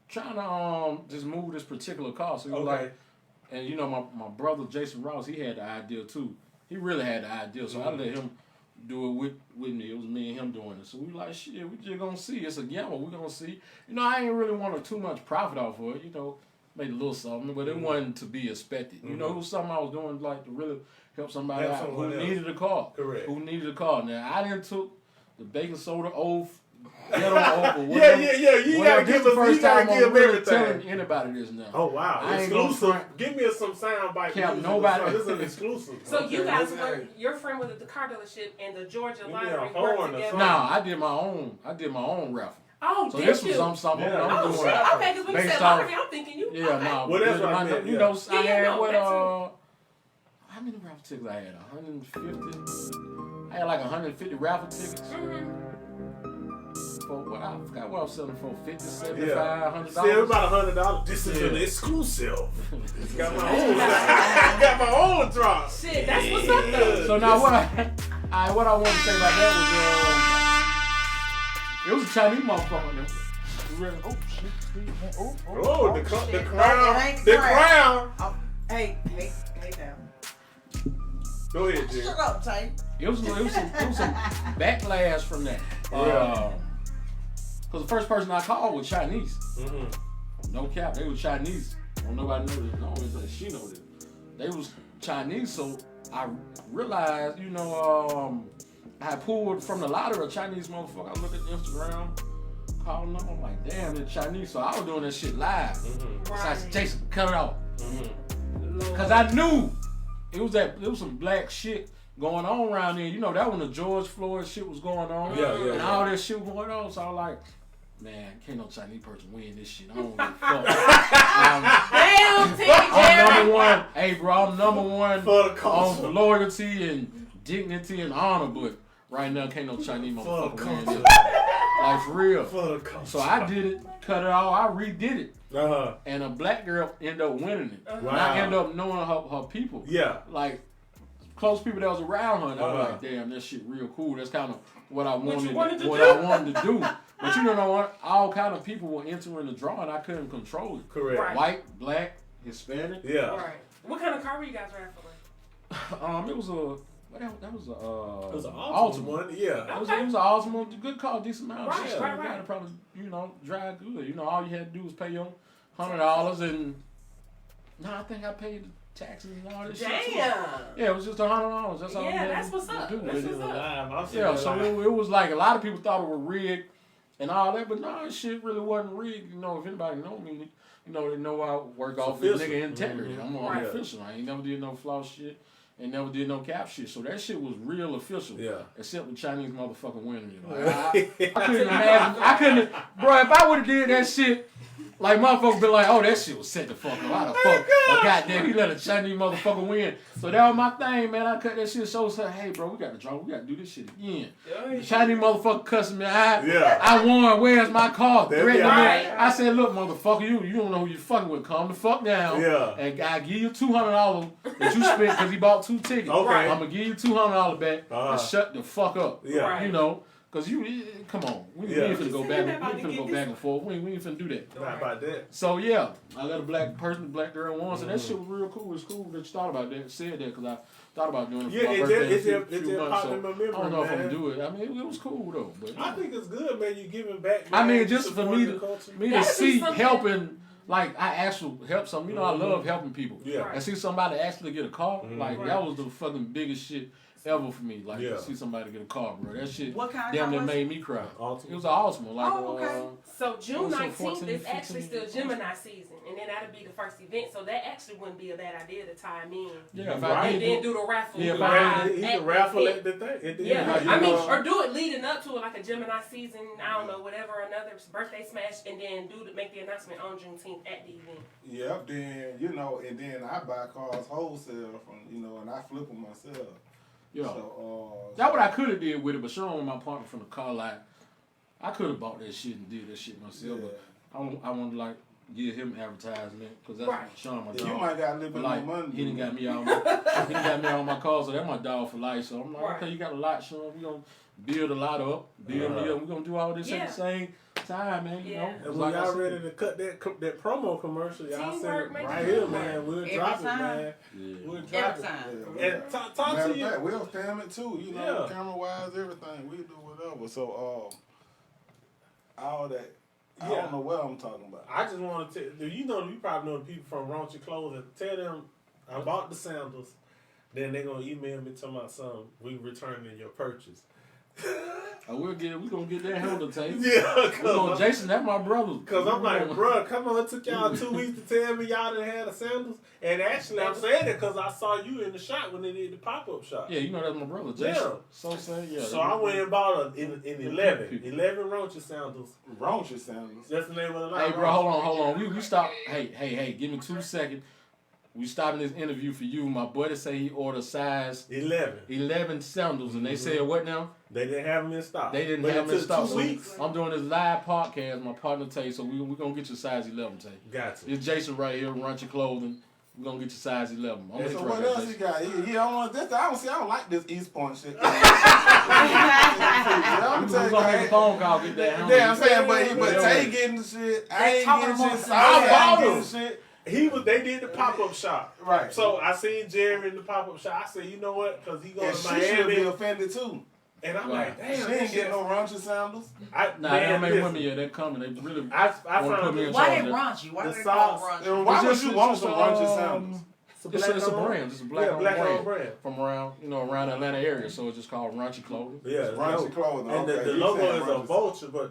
trying to just move this particular car. So he was like, and you know my brother Jason Ross, he had the idea too. He really had the idea, so I let him do it with me. It was me and him doing it. So we like, shit, we just gonna see. It's a gamble. We gonna see. You know, I ain't really wanted too much profit off of it. You know, made a little something, but it wasn't to be expected. You know, it was something I was doing like to really help somebody out who needed a car. Correct. Who needed a car. Now I didn't took the baking soda oath. Ghetto oath or whatever. Yeah. You gotta give us. You gotta give really everything. telling anybody this now. Oh wow, I ain't exclusive. Give me some sound bite. Cap, nobody. This is an exclusive. So you guys were your friend with the car dealership and the Georgia lottery worked together. No, I did my own raffle. Oh, so did this you? was something Yeah. I'm doing. Okay, because when you said lottery, I'm thinking you. Yeah, okay. no. Well, that's what I meant. You know, I had no, what? that's How many raffle tickets I had? 150. I had like 150 raffle tickets. For what I forgot what I was selling for, 50, 75, $100. Still about $100. This is an exclusive. Got my own. Got my own drop. Shit, that's what's up though. So now what I want to say about that was it was a Chinese motherfucker. Oh shit! Oh, the crown. The crown. Hey now. Go ahead, Jay. Shut up, Tay. It was some backlash from that. Because the first person I called was Chinese. No cap, they were Chinese. Don't nobody know this. No, it's like she know this. They was Chinese, so I realized, you know, I pulled from the lottery a Chinese motherfucker. I look at Instagram, calling them. I'm like, damn, they're Chinese. So I was doing that shit live. So I said, Jason, cut it off. Because I knew it was some black shit going on around there. You know, that when the George Floyd shit was going on. And all that shit was going on. So I was like, man, can't no Chinese person win this shit. I don't give a fuck. I'm number one. Hey, bro, I'm number one on loyalty and dignity and honor. But right now, can't no Chinese motherfucker win this. Like, for real. So I did it, cut it off. I redid it. And a black girl ended up winning it. And I ended up knowing her people. Yeah. Like, close people that was around her, and I was like, damn, that shit real cool. That's kind of what I wanted to do. But you know what? All kind of people were entering the drawing. I couldn't control it. Correct. Right. White, black, Hispanic. Yeah. Right. What kind of car were you guys raffling? It was a. That was a. It was an Altima one. Yeah. It was an Altima, good car, decent amount. Right, shit. right. You gotta probably, drive good. You know, all you had to do was pay your $100 and. No, I think I paid the taxes and all this shit. Damn. Yeah, it was just $100. That's all you had that's what's up. to do That's with it. what's up. Yeah, so it was like a lot of people thought it was rigged and all that, but no, shit really wasn't rigged. You know, if anybody know me, they know I work off this nigga integrity. I'm on official. I ain't never did no flaw shit and never did no cap shit. So that shit was real official. Yeah. Except the Chinese motherfucker winning it. Like, I couldn't imagine. Bro, if I would have did that shit, like, motherfuckers be like, oh, that shit was set the fuck up. How the fuck? Oh, goddamn, he let a Chinese motherfucker win. So that was my thing, man. I cut that shit so hey, bro, we got to draw. We got to do this shit again. The Chinese motherfucker cussing me. I won. Where's my car? I said, look, motherfucker, you don't know who you fucking with. Calm the fuck down. Yeah. And I give you $200 that you spent because he bought 2 tickets. Okay. I'm going to give you $200 back and shut the fuck up. Yeah. You know. Cause come on, we ain't finna go back and forth. We ain't finna do that. Not about that. So yeah, I let a black girl won. So that shit was real cool. It's cool that you thought about that, said that, cause I thought about doing it for my birthday in a few months. So I don't know if I'm gonna do it. I mean, it was cool though. But I think it's good, man. You giving back. I mean, just for me to see helping. Like, I actually help some. You know, I love helping people. Yeah. And see somebody actually get a car. Like, that was the fucking biggest shit ever for me. Like Yeah. to see somebody get a car, bro. That shit What kind of damn near car was made me cry. Ultimate. It was an Ultima. Like, Oh, okay. So June Also 19th 14, is actually 15. still Gemini season, and then that'll be the first event. So that actually wouldn't be a bad idea to tie him in. yeah, if Right. I And then did, do the raffle. Yeah, if live I He at can the raffle event. at the thing. At the Yeah, end. I mean, or do it leading up to it, like a Gemini season. I don't know, whatever, another birthday smash, and then make the announcement on Juneteenth at the event. Yep, then, and then I buy cars wholesale from, and I flip them myself. yeah. So, That's what I could have did with it, but showing my partner from the car lot, I could have bought that shit and did that shit myself. Yeah. But I want to like give him advertisement because that's Right. Sean my You dog. might got a little But bit like more money. he didn't got me on my car, so that's my dog for life. So I'm like, Right. okay, you got a lot, Sean. We gonna build a lot up, build me up. We gonna do all this at Yeah. the same time, man. You Yeah. know. And It's when like I y'all said. ready to cut that promo commercial, y'all send Teamwork it makes right the here, dream man. work. We'll Every drop time. it, man. Yeah. We'll drop Every it. time. And talk Matter to of you. fact, we'll film it too, Yeah. camera-wise, everything. We do whatever. So, all that, I Yeah. don't know what I'm talking about. I just want to tell you probably know the people from Raunchy Clothing. Tell them I bought the sandals. Then they're gonna email me to my son. We returning your purchase. We gonna get that handle tape. Yeah, Jason, that's my brother. Cause I'm like, bro, come on, it took y'all 2 weeks to tell me y'all didn't have the sandals. And actually, I'm saying it because I saw you in the shop when they did the pop-up shop. Yeah, that's my brother, Jason. Yeah. So say, yeah. So I went and bought in 11 Raunchy sandals. Raunchy sandals. That's the name of the line. Hey, bro, hold on. We stop. Hey, give me 2 seconds. We stopping this interview for you. My buddy say he ordered size 11 sandals, and they said what now? They didn't have them in stock. They didn't But have it them in took stock. 2 So weeks. I'm doing this live podcast. My partner Tay, so we gonna get you size 11, Tay. Gotcha. It's Jason right here, Raunchy Clothing. We gonna get you size 11. I'm And gonna so hit you what right else there, he Jason. got? He don't want this. I don't like this East Point shit. I'm We telling gonna make a you, phone call, get that handle. yeah, I'm saying, but Yeah. Tay getting the shit. I ain't talking getting amongst shit. themselves. I bought ain't getting them. shit. They did the pop-up shop. Right. So I seen Jerry in the pop-up shop. I said, you know what? Because he going And to she should be Miami. offended too. And I'm Right. like, damn. She this ain't shit- getting no Raunchy sandals. Nah, they man, don't make listen, women yet. They're coming. They really I wanna put found me in it. Why charge they of raunchy? Why The do they call socks. raunchy? And why would It's you just- want it's some just, Raunchy sandals? It's a brand. It's a black owned brand. brand. From around, around Atlanta area. So it's just called Raunchy Clothing. Yeah, It's Raunchy clothing. And Okay, the you logo saying is a Raunchy vulture, but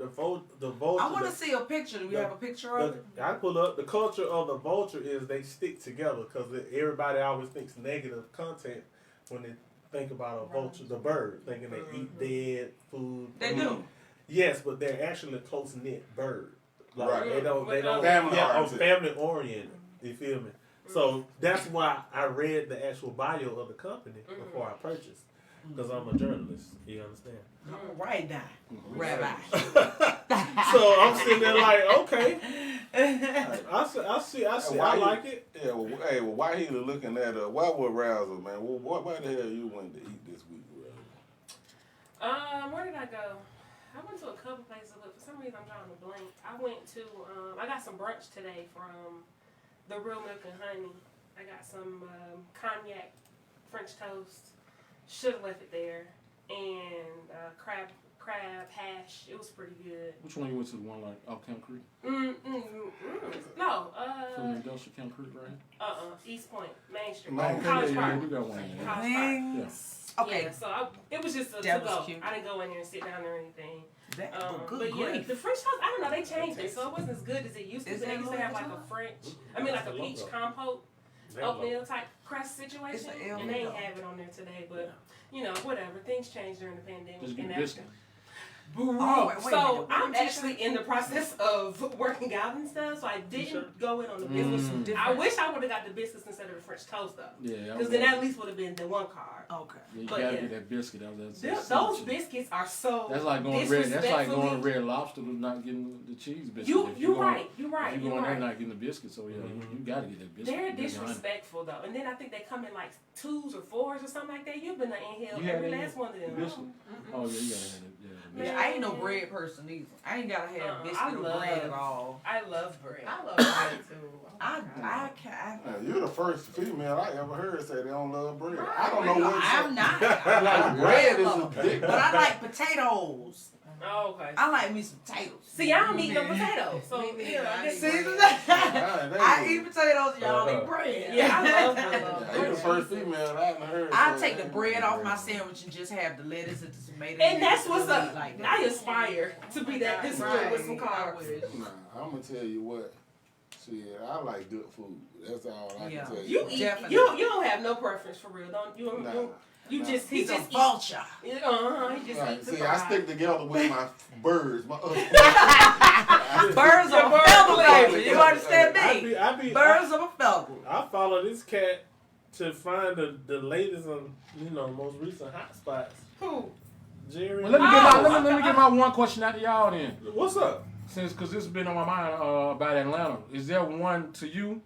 the vulture. I want to see a picture. Do we have a picture of it? I pull up. The culture of the vulture is they stick together because everybody always thinks negative content when they think about a vulture, the bird, thinking they eat dead food. They do. Yes, but they're actually a close knit bird. Like, Right. They don't. Family yeah, oriented. family oriented. You feel me? So that's why I read the actual bio of the company before I purchased, because I'm a journalist. You understand? Right now, Rabbi. So I'm sitting there like, okay. I see. I like it. Yeah, well, why he looking at why would Razzle, man? Why the hell you went to eat this week, Razzle? Where did I go? I went to a couple places, but for some reason I'm drawing a blank. I went to, I got some brunch today from the Real Milk and Honey. I got some cognac French toast. Should have left it there. And crab hash. It was pretty good. Which one you went to? The one like off Camp Creek? No. From the industrial Camp Creek, right? East Point, Main Street. Main College yeah, Park. we got one in there. College Park. Wings. Okay. Yeah, so it was just a That to was go. cute. I didn't go in there and sit down there or anything. But good But yeah, grief. the French toast, I don't know, they changed it, so it wasn't as good as it used to. Is They that used to have like logo? a like a peach compote, oatmeal type crust situation, It's a and they ain't logo. have it on there today. But whatever, things changed during the pandemic. Just get and a biscuit. Oh, wait a so minute. I'm actually in the process of working out and stuff, so I didn't go in on the biscuits. I wish I would have got the biscuits instead of the French toast though, Yeah. because then at least would have been the one card. Okay. Yeah, you But gotta yeah. get that biscuit. That's Those biscuits are so That's like going red. That's like going disrespectfully- Red Lobster with not getting the cheese biscuit. You If you're going- right. You're right. If you You're going there right. not getting the biscuit, so yeah, you gotta get that biscuit. They're You gotta get disrespectful though, and then I think they come in like 2s or 4s or something like that. You've been to inhale You had every that last one of them. the biscuit. Oh yeah, you gotta have it. Yeah, Yeah, I ain't no bread person either. I ain't gotta have biscuit I or love- bread at all. I love bread. I love bread too. I can't. Man, you're the first female I ever heard say they don't love bread. I don't know what I'm not. Like bread is a big. But I like potatoes. Oh, okay. I like me some potatoes. See, I don't eat no potatoes. So, yeah, I guess. See, I eat potatoes, y'all eat bread. Yeah, I love Yeah, you the first female I haven't heard. I take the bread off my sandwich and just have the lettuce and the tomatoes. And that's what's up. Like that. I aspire to be that disciplined with some carbs. Nah, I'm gonna tell you what. Shit, I like good food. That's all I Yeah. can tell You you. eat. Definitely. You don't have no preference for real, don't you? Nah. You Nah. just he He's a just vulture. He just Right. eats the See, I fries. stick together with my birds. My Birds of a feather, baby. You understand me? Birds of a feather. I follow this cat to find the latest on most recent hot spots. Who? Jerry. Well, let me get my one question out to y'all then. What's up? Because this has been on my mind about Atlanta. Is there one to you?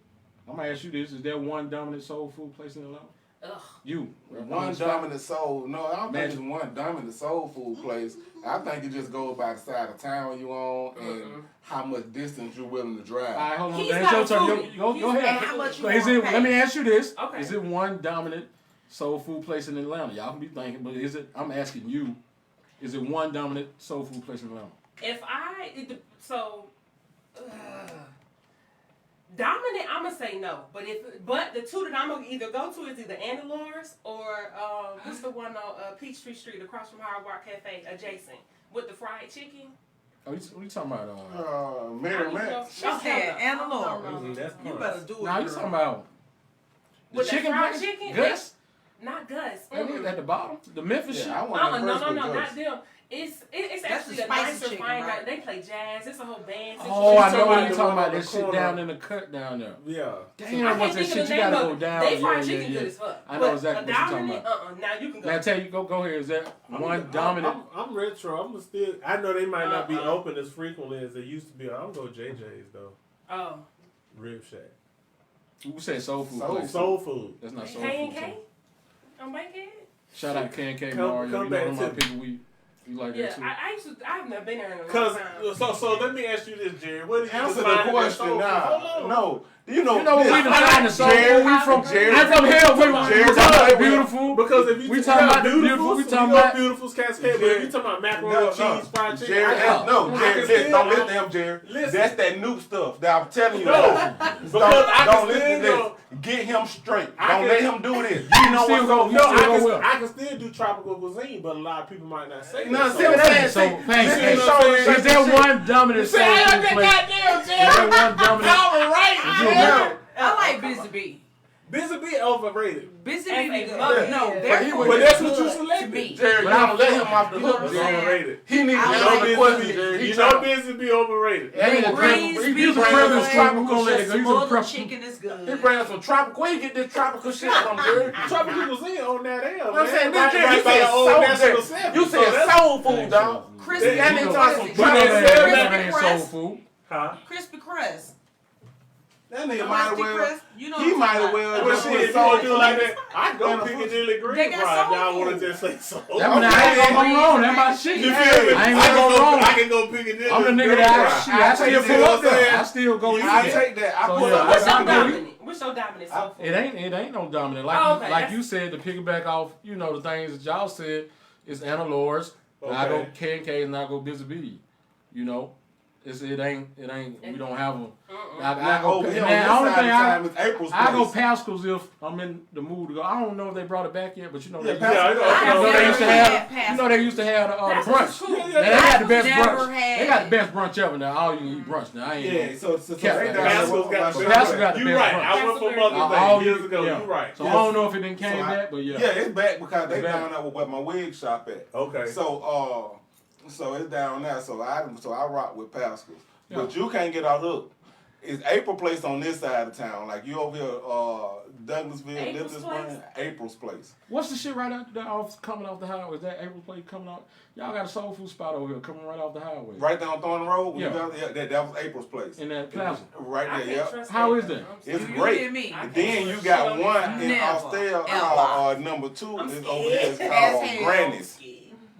I'm going to ask you this. Is there one dominant soul food place in Atlanta? Ugh. You. One dominant soul. No, I don't think it's one dominant soul food place. I think it just goes by the side of town you on and how much distance you're willing to drive. All right, hold on. He's That's not your a turn. foodie. Go He's ahead. And how much you Is wanna it, pay? let me ask you this. Okay. Is it one dominant soul food place in Atlanta? Y'all can be thinking, but is it, I'm asking you, is it one dominant soul food place in Atlanta? Dominant, I'm gonna say no. But the two that I'm gonna either go to is either Annie Laura's or what's the one on Peachtree Street across from Hard Rock Cafe adjacent with the fried chicken. Oh, what you talking about? Mary Mac. She said Anna Laura. That's You better do it. Nah, you girl. talking about the With the chicken fried place? chicken? Gus? Not Gus. That is at the bottom? The Memphis shit? Yeah, I want No, that not them. It's That's actually the a spicy nicer chicken, fine. right? They play jazz. It's a whole band. Oh, I know talking what about you're the talking one about. on That the shit corner. down in the cut down there. Yeah. Damn, what's that shit? You gotta go down. They fried Yeah, chicken yeah, good as fuck. I know But exactly a what you're talking dominant, about. Now you can go. Now I tell you, go here. Is that one dominant? I'm retro. I'm still. I know they might not be open as frequently as they used to be. I'm gonna go JJ's though. Oh. Rib Shack. We said soul food. Soul place. Soul food. That's not soul K and food. K on Bankhead? Shout out to K&K Come Mario. You know back them my to people we like Yeah, that too. I've never been there in a long Cause time. so let me ask you this, Jerry. What do you Answer define the as question soul food? now. Hold on. No. You know we define the soul Jerry, food. We from Jerry. I'm from here. We talking about beautiful. Because if you We talking about the beautiful. We talking about Beautiful's Cascade, but if you talking about macaroni and cheese, fried chicken, Jerry, I don't listen to him, Jerry. Listen. That's that new stuff that I'm telling you. No, because I don't can listen to still this. Get him straight. I Don't can- let him do this. You know what's going No, on. I can still do tropical cuisine, but a lot of people might not say No, that. see what I'm saying? So, See, thanks. this is showing Is there one dominant soul Say, food place? goddamn, Is there one dominant? All right, I like Busy Bee. Busy Bee overrated. Busy As Bee a be good. mother. No, But they're he good. was- But that's what you To selected. me. Jerry, you don't let him off the You know hook, what I'm Jerry. saying? Overrated. He needs to I know like the Busy question, Bee. Jerry. You know Busy Bee overrated. That nigga Greens, he beef, bring us some tropical just shit. He some smothered prep. chicken is He good. bring us some tropical. Where you get this tropical shit from, Jerry? Tropical cuisine on that L, I'm saying, man. Jerry, you Right by said the old soul National food. Seven. You So said that's- soul food, dog. Crispy That nigga talking some You know tropical that shit. ain't soul food. Huh? Crispy crust. That nigga might as Crispy well. crust. You know He what might I'm as talking well about. Well, just shit, put if you soul gonna do it like food. that, I go And a Piccadilly Green They got Fries. soul Y'all want to food. just say soul? I mean, I ain't gonna go wrong. That's my shit. You feel me? I ain't gonna go wrong. I can go Piccadilly. I'm the nigga Green that Fries. I still You pull see what up I'm there. saying? I still go eat I it. take that. I So, put yeah, up What's with your it. dominant? What's your dominant soul food? It ain't no dominant. Like Oh, okay, like that's- you said, to piggyback off, the things that y'all said, it's Anna Laura's. And I go Okay. K&K and I go Busy Bee. It ain't. We don't have a. I Now, go. over here Man, on only this thing side of time is April's I go place. Pascal's if I'm in the mood to go. I don't know if they brought it back yet, but Yeah, they. Pascal. They used to have. Pascal. They used to have the That's brunch. cool. Now, they got the best Never brunch. had They got the best brunch ever. Now all you can eat brunch. Now I ain't. Yeah, so Cap they that. down Pascal's there got with the my Pascal brother. got the You best right. brunch. I went for Pascal Mother's All Day years ago. yeah. You right. So I don't know if it didn't came So back, but yeah. Yeah, it's back because they It's back. down there with where my wig shop at. Okay. So it's down there. So I rock with Pascal's. Yeah. But you can't get out hook. It's April place on this side of town. Like you over here, Douglasville, April's Lippers place? Spring, April's place. What's the shit right out there coming off the highway? Is that April Plate coming out? Y'all got a soul food spot over here coming right off the highway. Right down Thorn Road. when you Yeah. got- that was April's place. In that plaza. Right I there, can't yeah. trust How that. is that? I'm It's sorry. You great. hear me? I can't Then you trust got shit on one in Never, Austell ever. called number 2 I'm is scared. over here. It's As called hell. Granny's.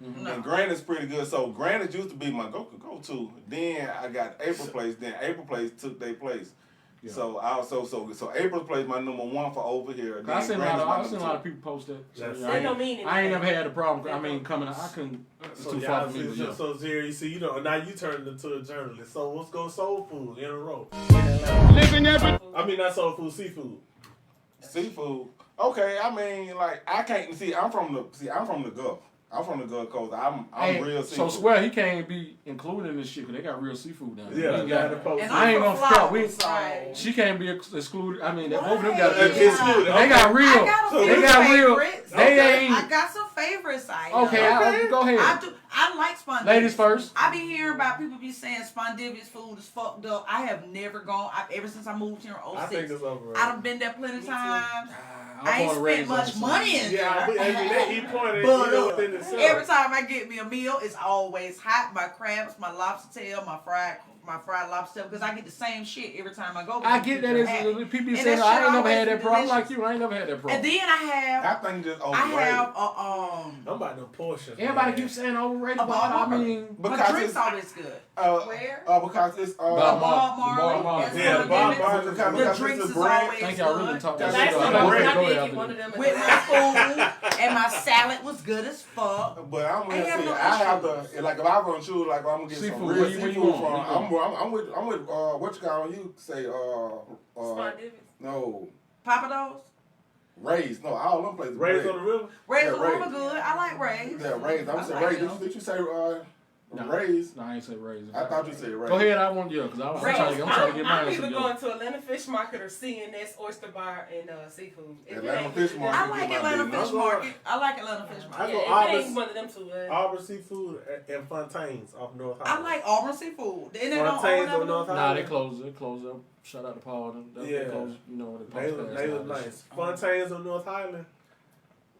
No. And Granny's pretty good. So Granny's used to be my go to. Then I got April Place. Then April Place took their place. Yeah. So April's Place my number one for over here. I seen a lot of people post that. So, That don't mean anything. I ain't never had a problem. I mean, coming out, I couldn't. It's So too far for me. But, yeah. so Jerry, you see, now you turned into a journalist. So let's go soul food in a row. Living every I mean, not soul food, seafood. Seafood. Okay, I mean, like I can't see. I'm from the Gulf. I'm from the Gulf Coast. I'm real seafood. So swear he can't be included in this shit because they got real seafood down there. Yeah, We got got the post. And I ain't I'm gonna from front. Florida, She can't be excluded. I mean, both of them Right. got Excluded. They got real. I got a few They got real. favorites. They ain't. I got some favorites. Okay, go ahead. I do. I like spondivius. Ladies first. I be hearing about people be saying spondivius food is fucked up. I have never gone. Ever since I moved here in 06. I think it's overrated. I done been there plenty of times. I'm I ain't going to spent much money in Yeah, there. I mean, he pointed But within itself. every time I get me a meal, it's always hot. My crabs, my lobster tail, my fried lobster tail, because I get the same shit every time I go. I get that. People be And saying, that I shit ain't never always had that be problem. delicious. Like you, I ain't never had that problem. And then I think just I overrated. have I'm about the portion. Everybody keeps saying overrated, but I mean, my Because drink's it's- always good. Where? Because it's Bob Marley. Marley. That's Yeah, one of Bob them. Marley. The Because drinks it's is a bread. always thank y'all really good. talk The that last shit. time I I was did gonna go get there one of them. With my food, and my salad was good as fuck. But I'm gonna I have say no I have issues. to like if I'm gonna choose like I'm gonna get Seafood, some where real you seafood want? from. I'm with what you call you say Spondivius. no Papados? Ray's no all them places Raised Ray's. on the river? Rays Yeah, are Rays. really good. I like Rays. Yeah, Ray's. I'm I saying like Ray's. them. Did you say No. Ray's? No, I ain't say raisin. I thought you said Ray's. Go ahead, I want you because I'm trying to get I'm mine. either going to Atlanta Fish Market or CNS Oyster Bar and seafood. If it Atlanta ain't- Fish Market. I like Atlanta I'm Fish going- Market. I like Atlanta Fish I Market. go Yeah, if it Auburn- ain't one of them two. Auburn Seafood and Fontaine's off North I Highway. like Auburn seafood. Isn't that on Fontaine's Auburn on North Avenue? Highway. Nah, they closed up. Shout out to Paul. They Yeah. closed, you know, the They was nice. Fontaine's on North Highland.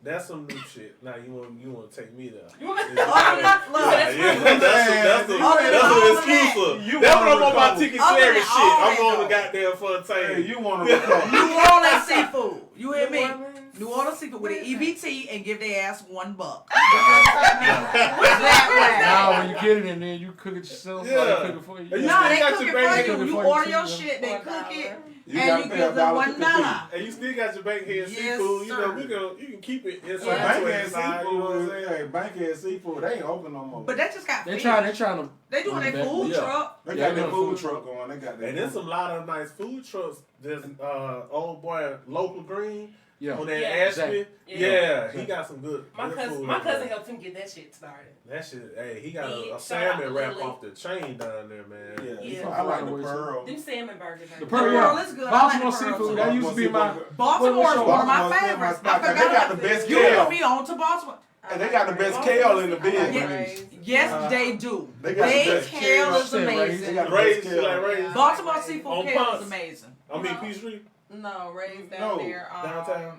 That's some new shit. Now you want to take me there? You want- Look, Yeah, that's Other an than exclusive. You That's wanna what I'm on my recover. ticket Other series than shit. I'm all going to that, goddamn Fontaine. Hey, you want to recover? New Orleans seafood. You hear New me? Orleans? New Orleans seafood with an EBT and give their ass $1. Nah, when you get it and then you cook it yourself, Yeah. like cook it for you. And you No, still they got cook your it bank for head. you. cook it You for you order too, your yeah. shit, they cook it, You and gotta you pay give them $1 to $1. And you still got your bankhead Yes, seafood. You know, sir. you can keep it inside. Yeah. to Bankhead inside, you know what I'm seafood, saying? hey, Bankhead seafood, they ain't open no more. But they just got They fish. trying to. They doing their Yeah. food truck. They Yeah, got their they food got truck going. They got their And there's a lot of nice food trucks. There's old boy Local Green Yeah. on that Yeah, Ashby. exactly. Yeah, he got some good. My good cousin, food my on there. cousin helped him get that shit started. That shit, hey, he got He a shout out salmon to wrap Lily. off the chain down there, man. Yeah, Yeah. I like the pearl. Them salmon burgers. The Pearl pearl, is good. I Baltimore like the pearl seafood. too. That used to be my. Baltimore is What one of my Baltimore's favorites. my I spot, 'cause forgot they got about the best You kale. put me on to Baltimore. And they got the best kale in the I like business. Rays. Yes, they do. They got the They best kale kale. is Shit, Rays. They amazing. got the Rays, best you like kale. Rays? Baltimore Rays. seafood On kale Ponce. is amazing. I mean, Peachtree. No, Rays No, down there. downtown.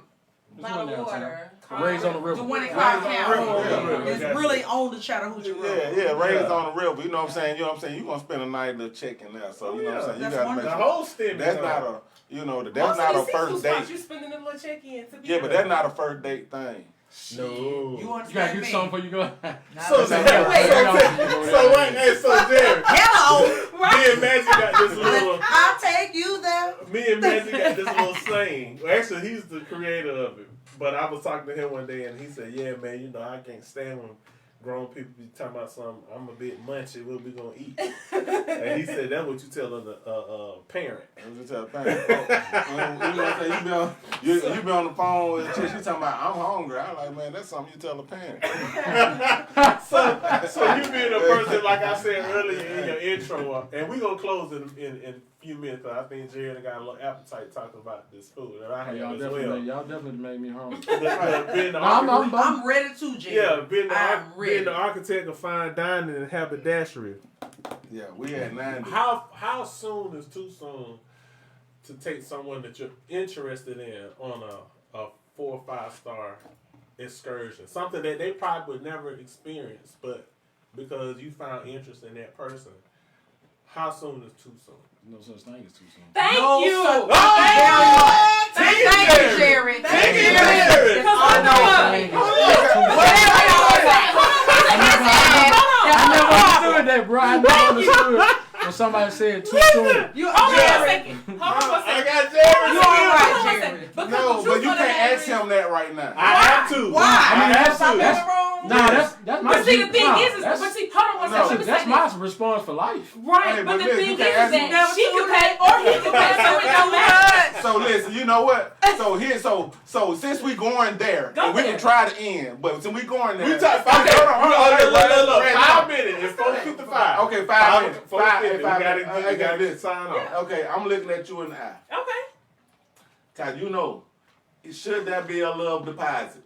By the Downtown. water. Rays on the river. The one in Rays Clark on the County. river, yeah. It's really on the Chattahoochee Road. Yeah, Rays Yeah. on the river. You know what I'm saying? You know what I'm saying? You gonna spend a night to check in there. So you know what I'm saying? You That's gotta one make The of sure. whole stem. That's not a that's Most not a of these first seafood spots, date. you spending a little check-in to be Yeah, but that's not a first date thing. No. You You gotta understand get me? something before you go. So, Say, Jerry, wait, so Jerry, Hello. me and Magic got this little. I'll take you there. Me and Magic got this little saying. Well, actually, he's the creator of it. But I was talking to him one day, and he said, "Yeah, man, you know I can't stand when grown people be talking about something. I'm a bit munchy. What we gonna eat?" And he said, "That's what you tell a parent." That's what you tell a parent. You know what I'm saying? You be on the phone with a chick, she talking about, I'm hungry. I'm like, man, that's something you tell a parent. So you being a person, like I said earlier in your intro, and we gonna close in a few minutes. I think Jared got a little appetite talking about this food that I have Y'all as definitely, well. y'all definitely made me hungry. Being the I'm ready to, Jay. yeah, being I'm ready. the architect of fine dining and haberdashery. Yeah, we at 90. How soon is too soon to take someone that you're interested in on a 4 or 5 star excursion? Something that they probably would never experience, but because you found interest in that person, how soon is too soon? No such thing as too soon. Thank No, you. sir. Thank you, Thank you, Jerry. Thank you, Jerry. Because I know I never understood that, bro. I never understood. When But somebody said too soon. You Hold on a Jerry. second. Hold on a I second. got Jerry. You all Hold on a right, second. Jerry? Because No, the but truth you of the can't matter ask is- him that right now. I have to. Why? I mean, that's Something in that's the room? nah, that's my But see, the thing nah, is, that's- but see, hold on one second. Let me that's say my this. response for life. Right, Hey, but but the listen, thing you is can't ask that me. she can pay or he can pay, so it don't matter. So listen, you know what? So since we going there, Go and we there. can try to end, but since we going there, We talk. okay, Okay, hold on, look. Red, 5 no. minutes. It's 4:55. Okay, 5 minutes. 4:50. We 5 gotta minutes. get. We gotta this. sign off. Okay, I'm looking at you in the eye. Okay. Cause you know, should that be a love deposit?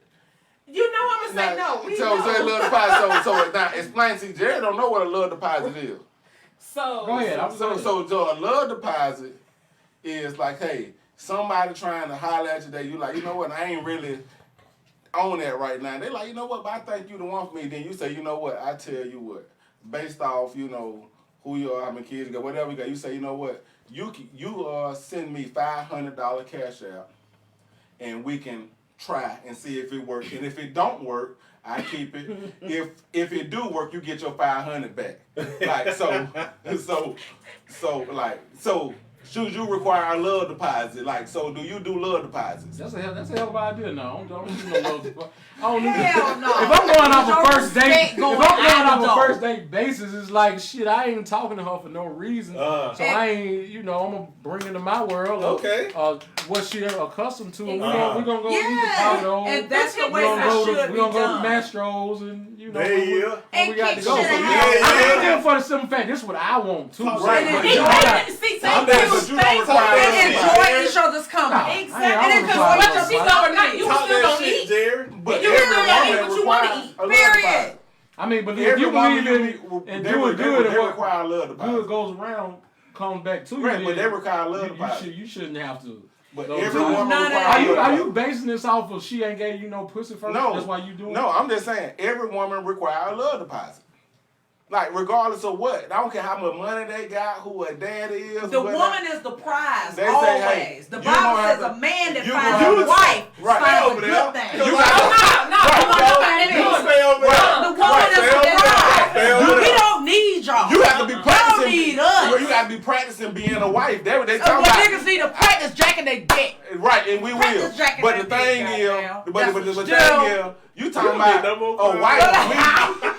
You know I'm gonna say no. We So know. say love deposit. So now explain. See, Jerry don't know what a love deposit is. So Go ahead. So a love deposit is like, hey, somebody trying to holler at you that you like, you know what, I ain't really on that right now. They like, you know what, but I think you the one for me. Then you say, you know what, I tell you what, based off, you know, who you are, how many kids you got, whatever you got, you say, you know what, you send me $500 cash out, and we can try and see if it works. And if it don't work, I keep it. If it do work, you get your $500 back. Like so. Should you require a love deposit? Like, so do you do love deposits? That's a hell of an idea. No, I don't do no love deposit. I don't do Hell no. If I'm going off a first date, respect if going I'm going out off the a door. first date basis, it's like shit. I ain't talking to her for no reason. So I ain't, you know, I'm gonna bring into my world. Okay. What she accustomed to. We Exactly. gonna go eat the Yeah, Pablo. and that's the We way gonna that go should to be done. Mastro's and you know. Yeah. And we got to kick go. shit So, out. I'm there for the simple fact. This is what I want too. Right. And But then you you know, ain't- See, I'm thank there, you. but you don't Thank require you. love And deposit. enjoy each other's company. Exactly. I And don't because require whether love she deposit. go or not, you Talk still that gonna shit, eat. Jerry. But You every really gonna eat woman what you wanna requires eat. a love Period. deposit. I mean, but if Every you woman believe you in and they doing good and they what require a love deposit. good goes around comes back to you. Right, but then they require a love deposit. you shouldn't have to. But Love every deposit. woman None of requires that. a love Are deposit. you basing this off of she ain't gave you no pussy first? No. That's why you doing No, it? I'm just saying every woman requires a love deposit. Like regardless of what, I don't care how much money they got, who a daddy is. The whatnot. woman is the prize, They say, always. hey, The you Bible gonna have says to- a man that you finds gonna a have to- wife right. finds a Over there. good thing. You You got No, Right, come on, nobody You doing stay over there. The woman is Stay the over there. prize. Stay over We there. don't need y'all. You have to be Y'all practicing. need us. Well, you got to be practicing being a wife. They So talking what about niggas need to practice jacking their dick. right, and we will. Practice jacking But that the thing dick, is, goddamn. but That's the what thing you is, you talking You about get no more a cars. wife.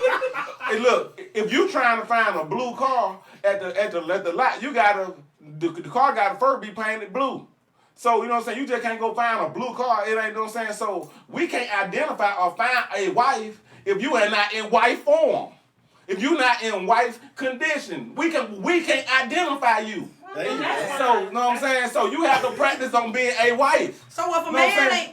Hey, look, if you trying to find a blue car at the lot, you gotta the car gotta first be painted blue. So you know what I'm saying? You just can't go find a blue car. It ain't, you know what I'm saying? So we can't identify or find a wife if you are not in wife form. If you're not in wife condition, we can't identify you. There you go. So you know what I'm saying? So you have to practice on being a wife. So if a Know what I'm man saying?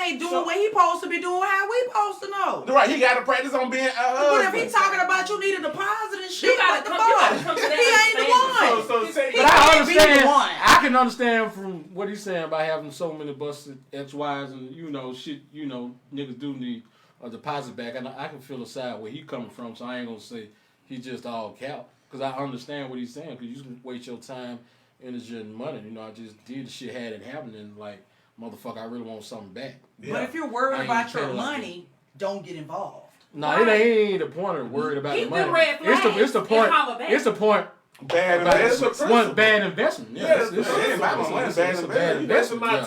ain't doing So- what he supposed to be doing, how we supposed to know? Right, he gotta practice on being a But if husband. he talking about you need a deposit and shit, You gotta what the come- you gotta fuck? come to that He ain't the understanding. one. So say, He But I can't be the understand. one. I can understand from what he's saying about having so many busted ex-wives and shit. Niggas do need a deposit back, and I can feel the side where he coming from. So I ain't gonna say he just all cap because I understand what he's saying. Because you can waste your time, energy, and money. I just did the shit, had it happen, and like motherfucker, I really want something back. But if you're I worried ain't about your feeling like money, don't get involved. No, it ain't the point of worried about the Keep money. them red It's the flags point. and holler back. It's the point. Bad About investment. one bad investment. Yeah, Yeah, it's it ain't about no money, it's bad a investment. bad you wasting investment. my Yeah.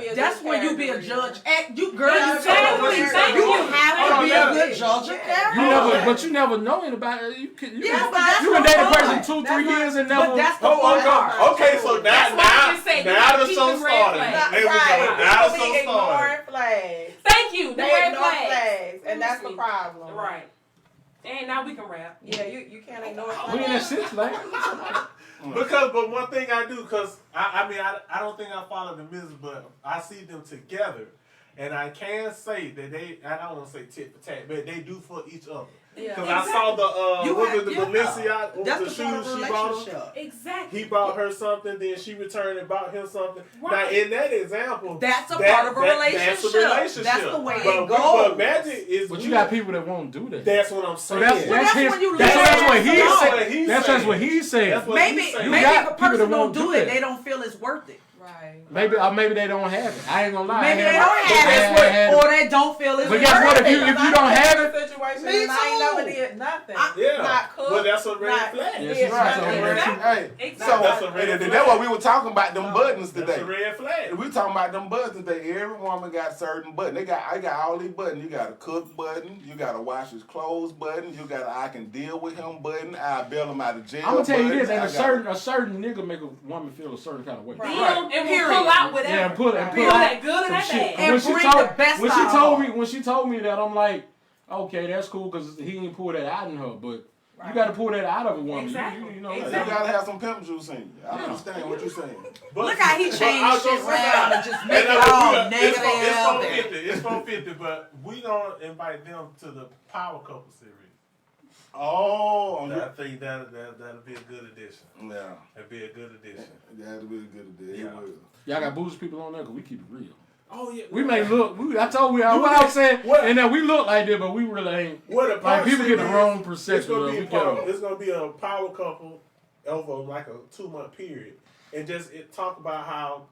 time. That's when you be a judge. You girl, Yeah, you exactly. thank you. Hold have on, to be let a me- good judge of character. But you never know anybody. You can Yeah, but that's you can what date a I'm person saying. 2-3 years and never. But that's the Oh, fun okay. part. Okay, so That's why I just say you now gotta the keep show them red started. flags. There we go. Right. Now the People show be started. ignoring flags. Thank you. The They red ignore flags. flags, and that's the problem. Right. And now we can rap. Yeah, you can't ignore We in that flags. six like. But one thing I do, because I don't think I follow the business, but I see them together. And I can say that I don't want to say tit for tat, but they do for each other. Yeah. Because I saw You what have- was the yeah. Balenciaga, That's the the part of shoes a she bought him. relationship. Exactly. He bought her something, then she returned and bought him something. Now, Right. in that example, That's a part of a relationship. That's a relationship. That's the way but, it But goes. Magic is But you got people that won't do that. That's what I'm So saying. that's that's his. when you That's let what it he go. said. That's just what he said. That's what Maybe he's saying. maybe got if a people that person won't don't do do it, that. they don't feel it's worth it. Right. Maybe they don't have it. I ain't gonna lie. Maybe they don't have it, or they don't feel it's But guess what? If you don't have it, situation, me I ain't never too. did nothing. Yeah. Not cook. Well, that's a red not flag. Yes, did it's right. nothing. Hey, Exactly. so That's a red flag. that's what we were talking about them buttons That's today. a red flag. We talking about them buttons today. Every woman got certain buttons. I got all these buttons. You got a cook button. You got a wash his clothes button. You got a I can deal with him button. I bail him out of jail. I'm gonna tell you button. this: and I got a certain nigga make a woman feel a certain kind of way. And we'll pull out whatever. Yeah, and pull Pull out that good or some that shit. bad. And bring the best when out of her. when she told me that, I'm like, okay, that's cool because he ain't pull that out in her, but you got to pull that out of a woman. Exactly. You know, You gotta have some pimp juice in you. I understand what you're saying. But, Look how he changed I was shit gonna say around that. and just make And, it all it's negative. It's 450, but we don't invite them to the Power Couple series. Oh, I think that'll be a good addition. yeah. That'd be a good addition. That'd be a good idea. Yeah. y'all got booze people on there because we keep it real. Oh yeah. We may look. I told you what I was saying, and then we look like that, but we really ain't. What a Like people get the wrong It's perception of gonna, it. be We get 'em. it's gonna be a power couple over like a 2-month period, and just talk about how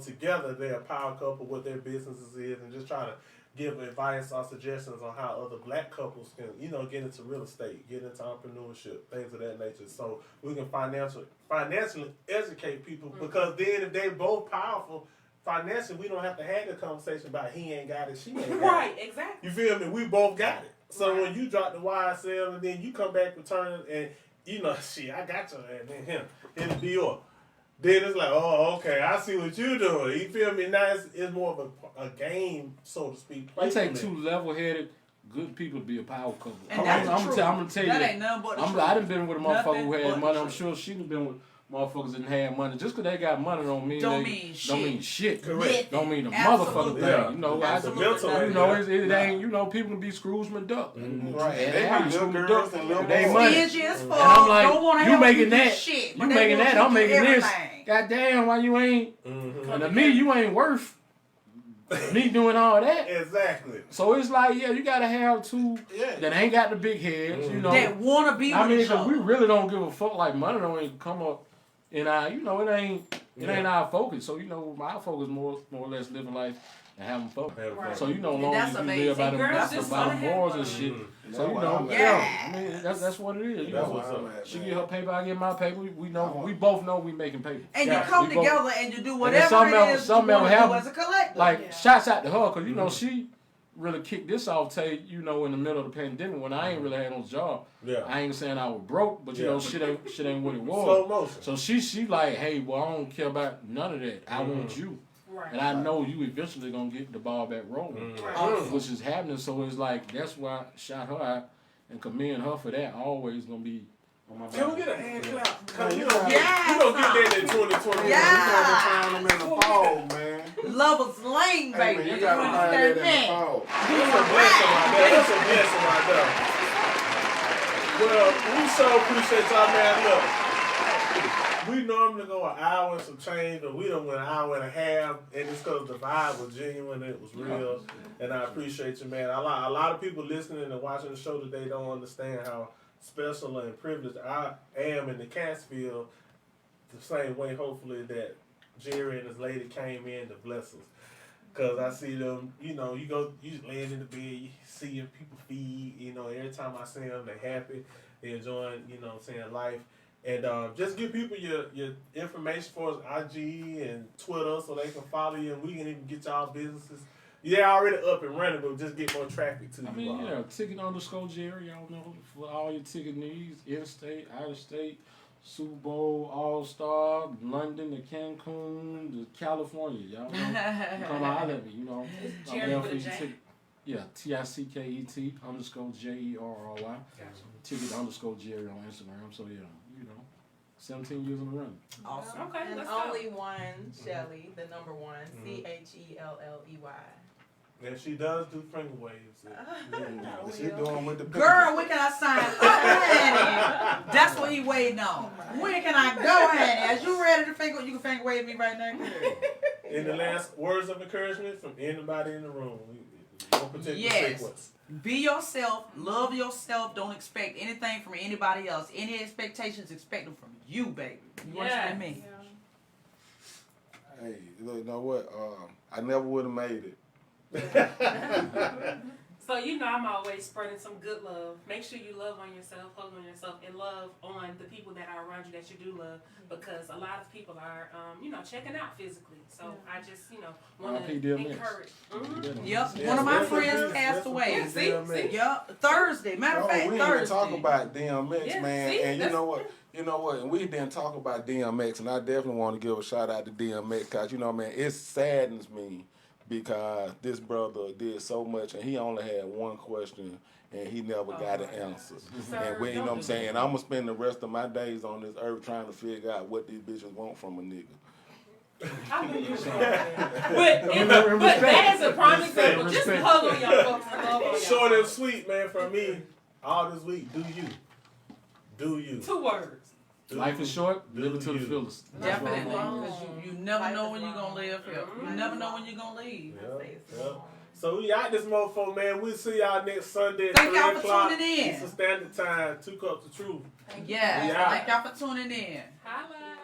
together they're a power couple, what their businesses is, and just try to give advice or suggestions on how other black couples can get into real estate, get into entrepreneurship, things of that nature, so we can financially educate people. Because then if they both powerful financially, we don't have to have the conversation about he ain't got it, she ain't got it. Right, exactly. You feel me? We both got it. So when you drop the YSL and then you come back returning and shit, I got your ass and him in the deal. Then it's like, oh, okay, I see what you doing. You feel me? Now it's more of a game, so to speak. It take two level-headed, good people to be a power couple. And that's the truth. I'm gonna tell you That ain't nothing but the truth. I done been with a motherfucker Nothing who but had the money. I'm truth. sure she done been with motherfuckers that had money. Just because they got money don't mean shit. Correct. Don't mean the Absolutely. motherfucker Yeah. thing. You know, Absolutely. it ain't. People can be Scrooge McDuck. Right. And They have be little Scrooge girls McDuck. and little They boys. money. Stingy as fuck. And I'm like, don't want to you help making you do that, shit, you but they making want that, you I'm to making do this. everything. Goddamn, why you ain't? Mm-hmm. And to me, you ain't worth me doing all that. Exactly. So it's like, yeah, you gotta have two Yeah. that ain't got the big heads, you know. That want to be I with mean, each cause other. we really don't give a fuck. Like money don't even come up in our, it ain't our focus. So my focus more or less living life and having fun. Right. So long And as that's you live by amazing. them, Girls just by wanna them have morals fun. and shit. Mm-hmm. So Yeah. I mean that's what it is. You That's know, what's up. she get her paper, I get my paper. We both know we making paper. And Yeah. you come We both- together and you do then whatever something it else- is something you else want to do happen. as a collective. Like shouts out to her, cause she really kicked this off. In the middle of the pandemic when I ain't really had no job. Yeah. I ain't saying I was broke, but shit ain't what it was. Slow motion. So she like, hey, well, I don't care about none of that. I want you. Right. And I know you eventually gonna get the ball back rolling, which is happening. So it's like that's why I shot her out and commend her for that. Always gonna be on my back. Can we get a hand clap? Cause you Yeah. don't get that in 2020. Yeah. We gonna find them in the fall, man. Lover's lane, Hey, baby. man, you You gotta find that understand in the that? fall. That's a blessing right there. That's a blessing right there. Well, we so appreciate y'all, man. Look, we normally go an hour and some change, but we done went an hour and a half, and it's because the vibe was genuine, it was real, and I appreciate you, man. A lot of people listening and watching the show today don't understand how special and privileged I am in the Catskill, the same way, hopefully, that Jerry and his lady came in to bless us. Cause I see them, you laying in the bed, you seeing people feed, every time I see them, they happy, they enjoying, life. And just give people your information for IG and Twitter so they can follow you and we can even get y'all businesses. Yeah, already up and running, but just get more traffic to you. I mean, ticket _ Jerry, y'all know, for all your ticket needs, in-state, out-of-state, Super Bowl, Allstar, London, to Cancun, to California, y'all know. You come holler at me, It's I'm Jerry down with for a your J. ticket. Yeah, TICKET _ JERRY. Ticket _ Jerry on Instagram. So 17 years in a run. Awesome. Okay, And let's go. only one, Shelly, the number one, CHELLEY. And she does do finger waves. She doing with the Girl, when can I sign up, honey? That's what he waiting on. When can I go, honey? As you ready to finger, you can finger wave me right now. In the last words of encouragement from anybody in the room, no particular Yes. sequence. Be yourself, love yourself, don't expect anything from anybody else. Any expectations, expect them from you, baby. You understand me? Hey, you know what? I never would have made it. So you know I'm always spreading some good love. Make sure you love on yourself, hug on yourself, and love on the people that are around you that you do love, because a lot of people are, checking out physically. So I just, want to encourage. Mm-hmm. Yep, one of my friends passed away. Yeah, see? Yep, Thursday. Matter of fact, we Thursday. didn't talk about DMX, Yeah, man. see? And you know what? And we didn't talk about DMX, and I definitely want to give a shout out to DMX, because, man, it saddens me because this brother did so much, and he only had one question, and he never got an answer. And you know what I'm saying? I'm going to spend the rest of my days on this earth trying to figure out what these bitches want from a nigga. But that is a prime example. Just hug on y'all folks and love on y'all. Short and sweet, man, from me all this week. Do you. Do you. 2 words. Life is short, live it to the fullest. Definitely, because you never know when you're going to live here. You never know when you're going to leave. Yeah. So we out this motherfucker, man. We'll see y'all next Sunday at Thank 3 y'all for o'clock. tuning in. Eastern Standard Time. 2 Cups of Truth. Yes, thank y'all for tuning in. Holla.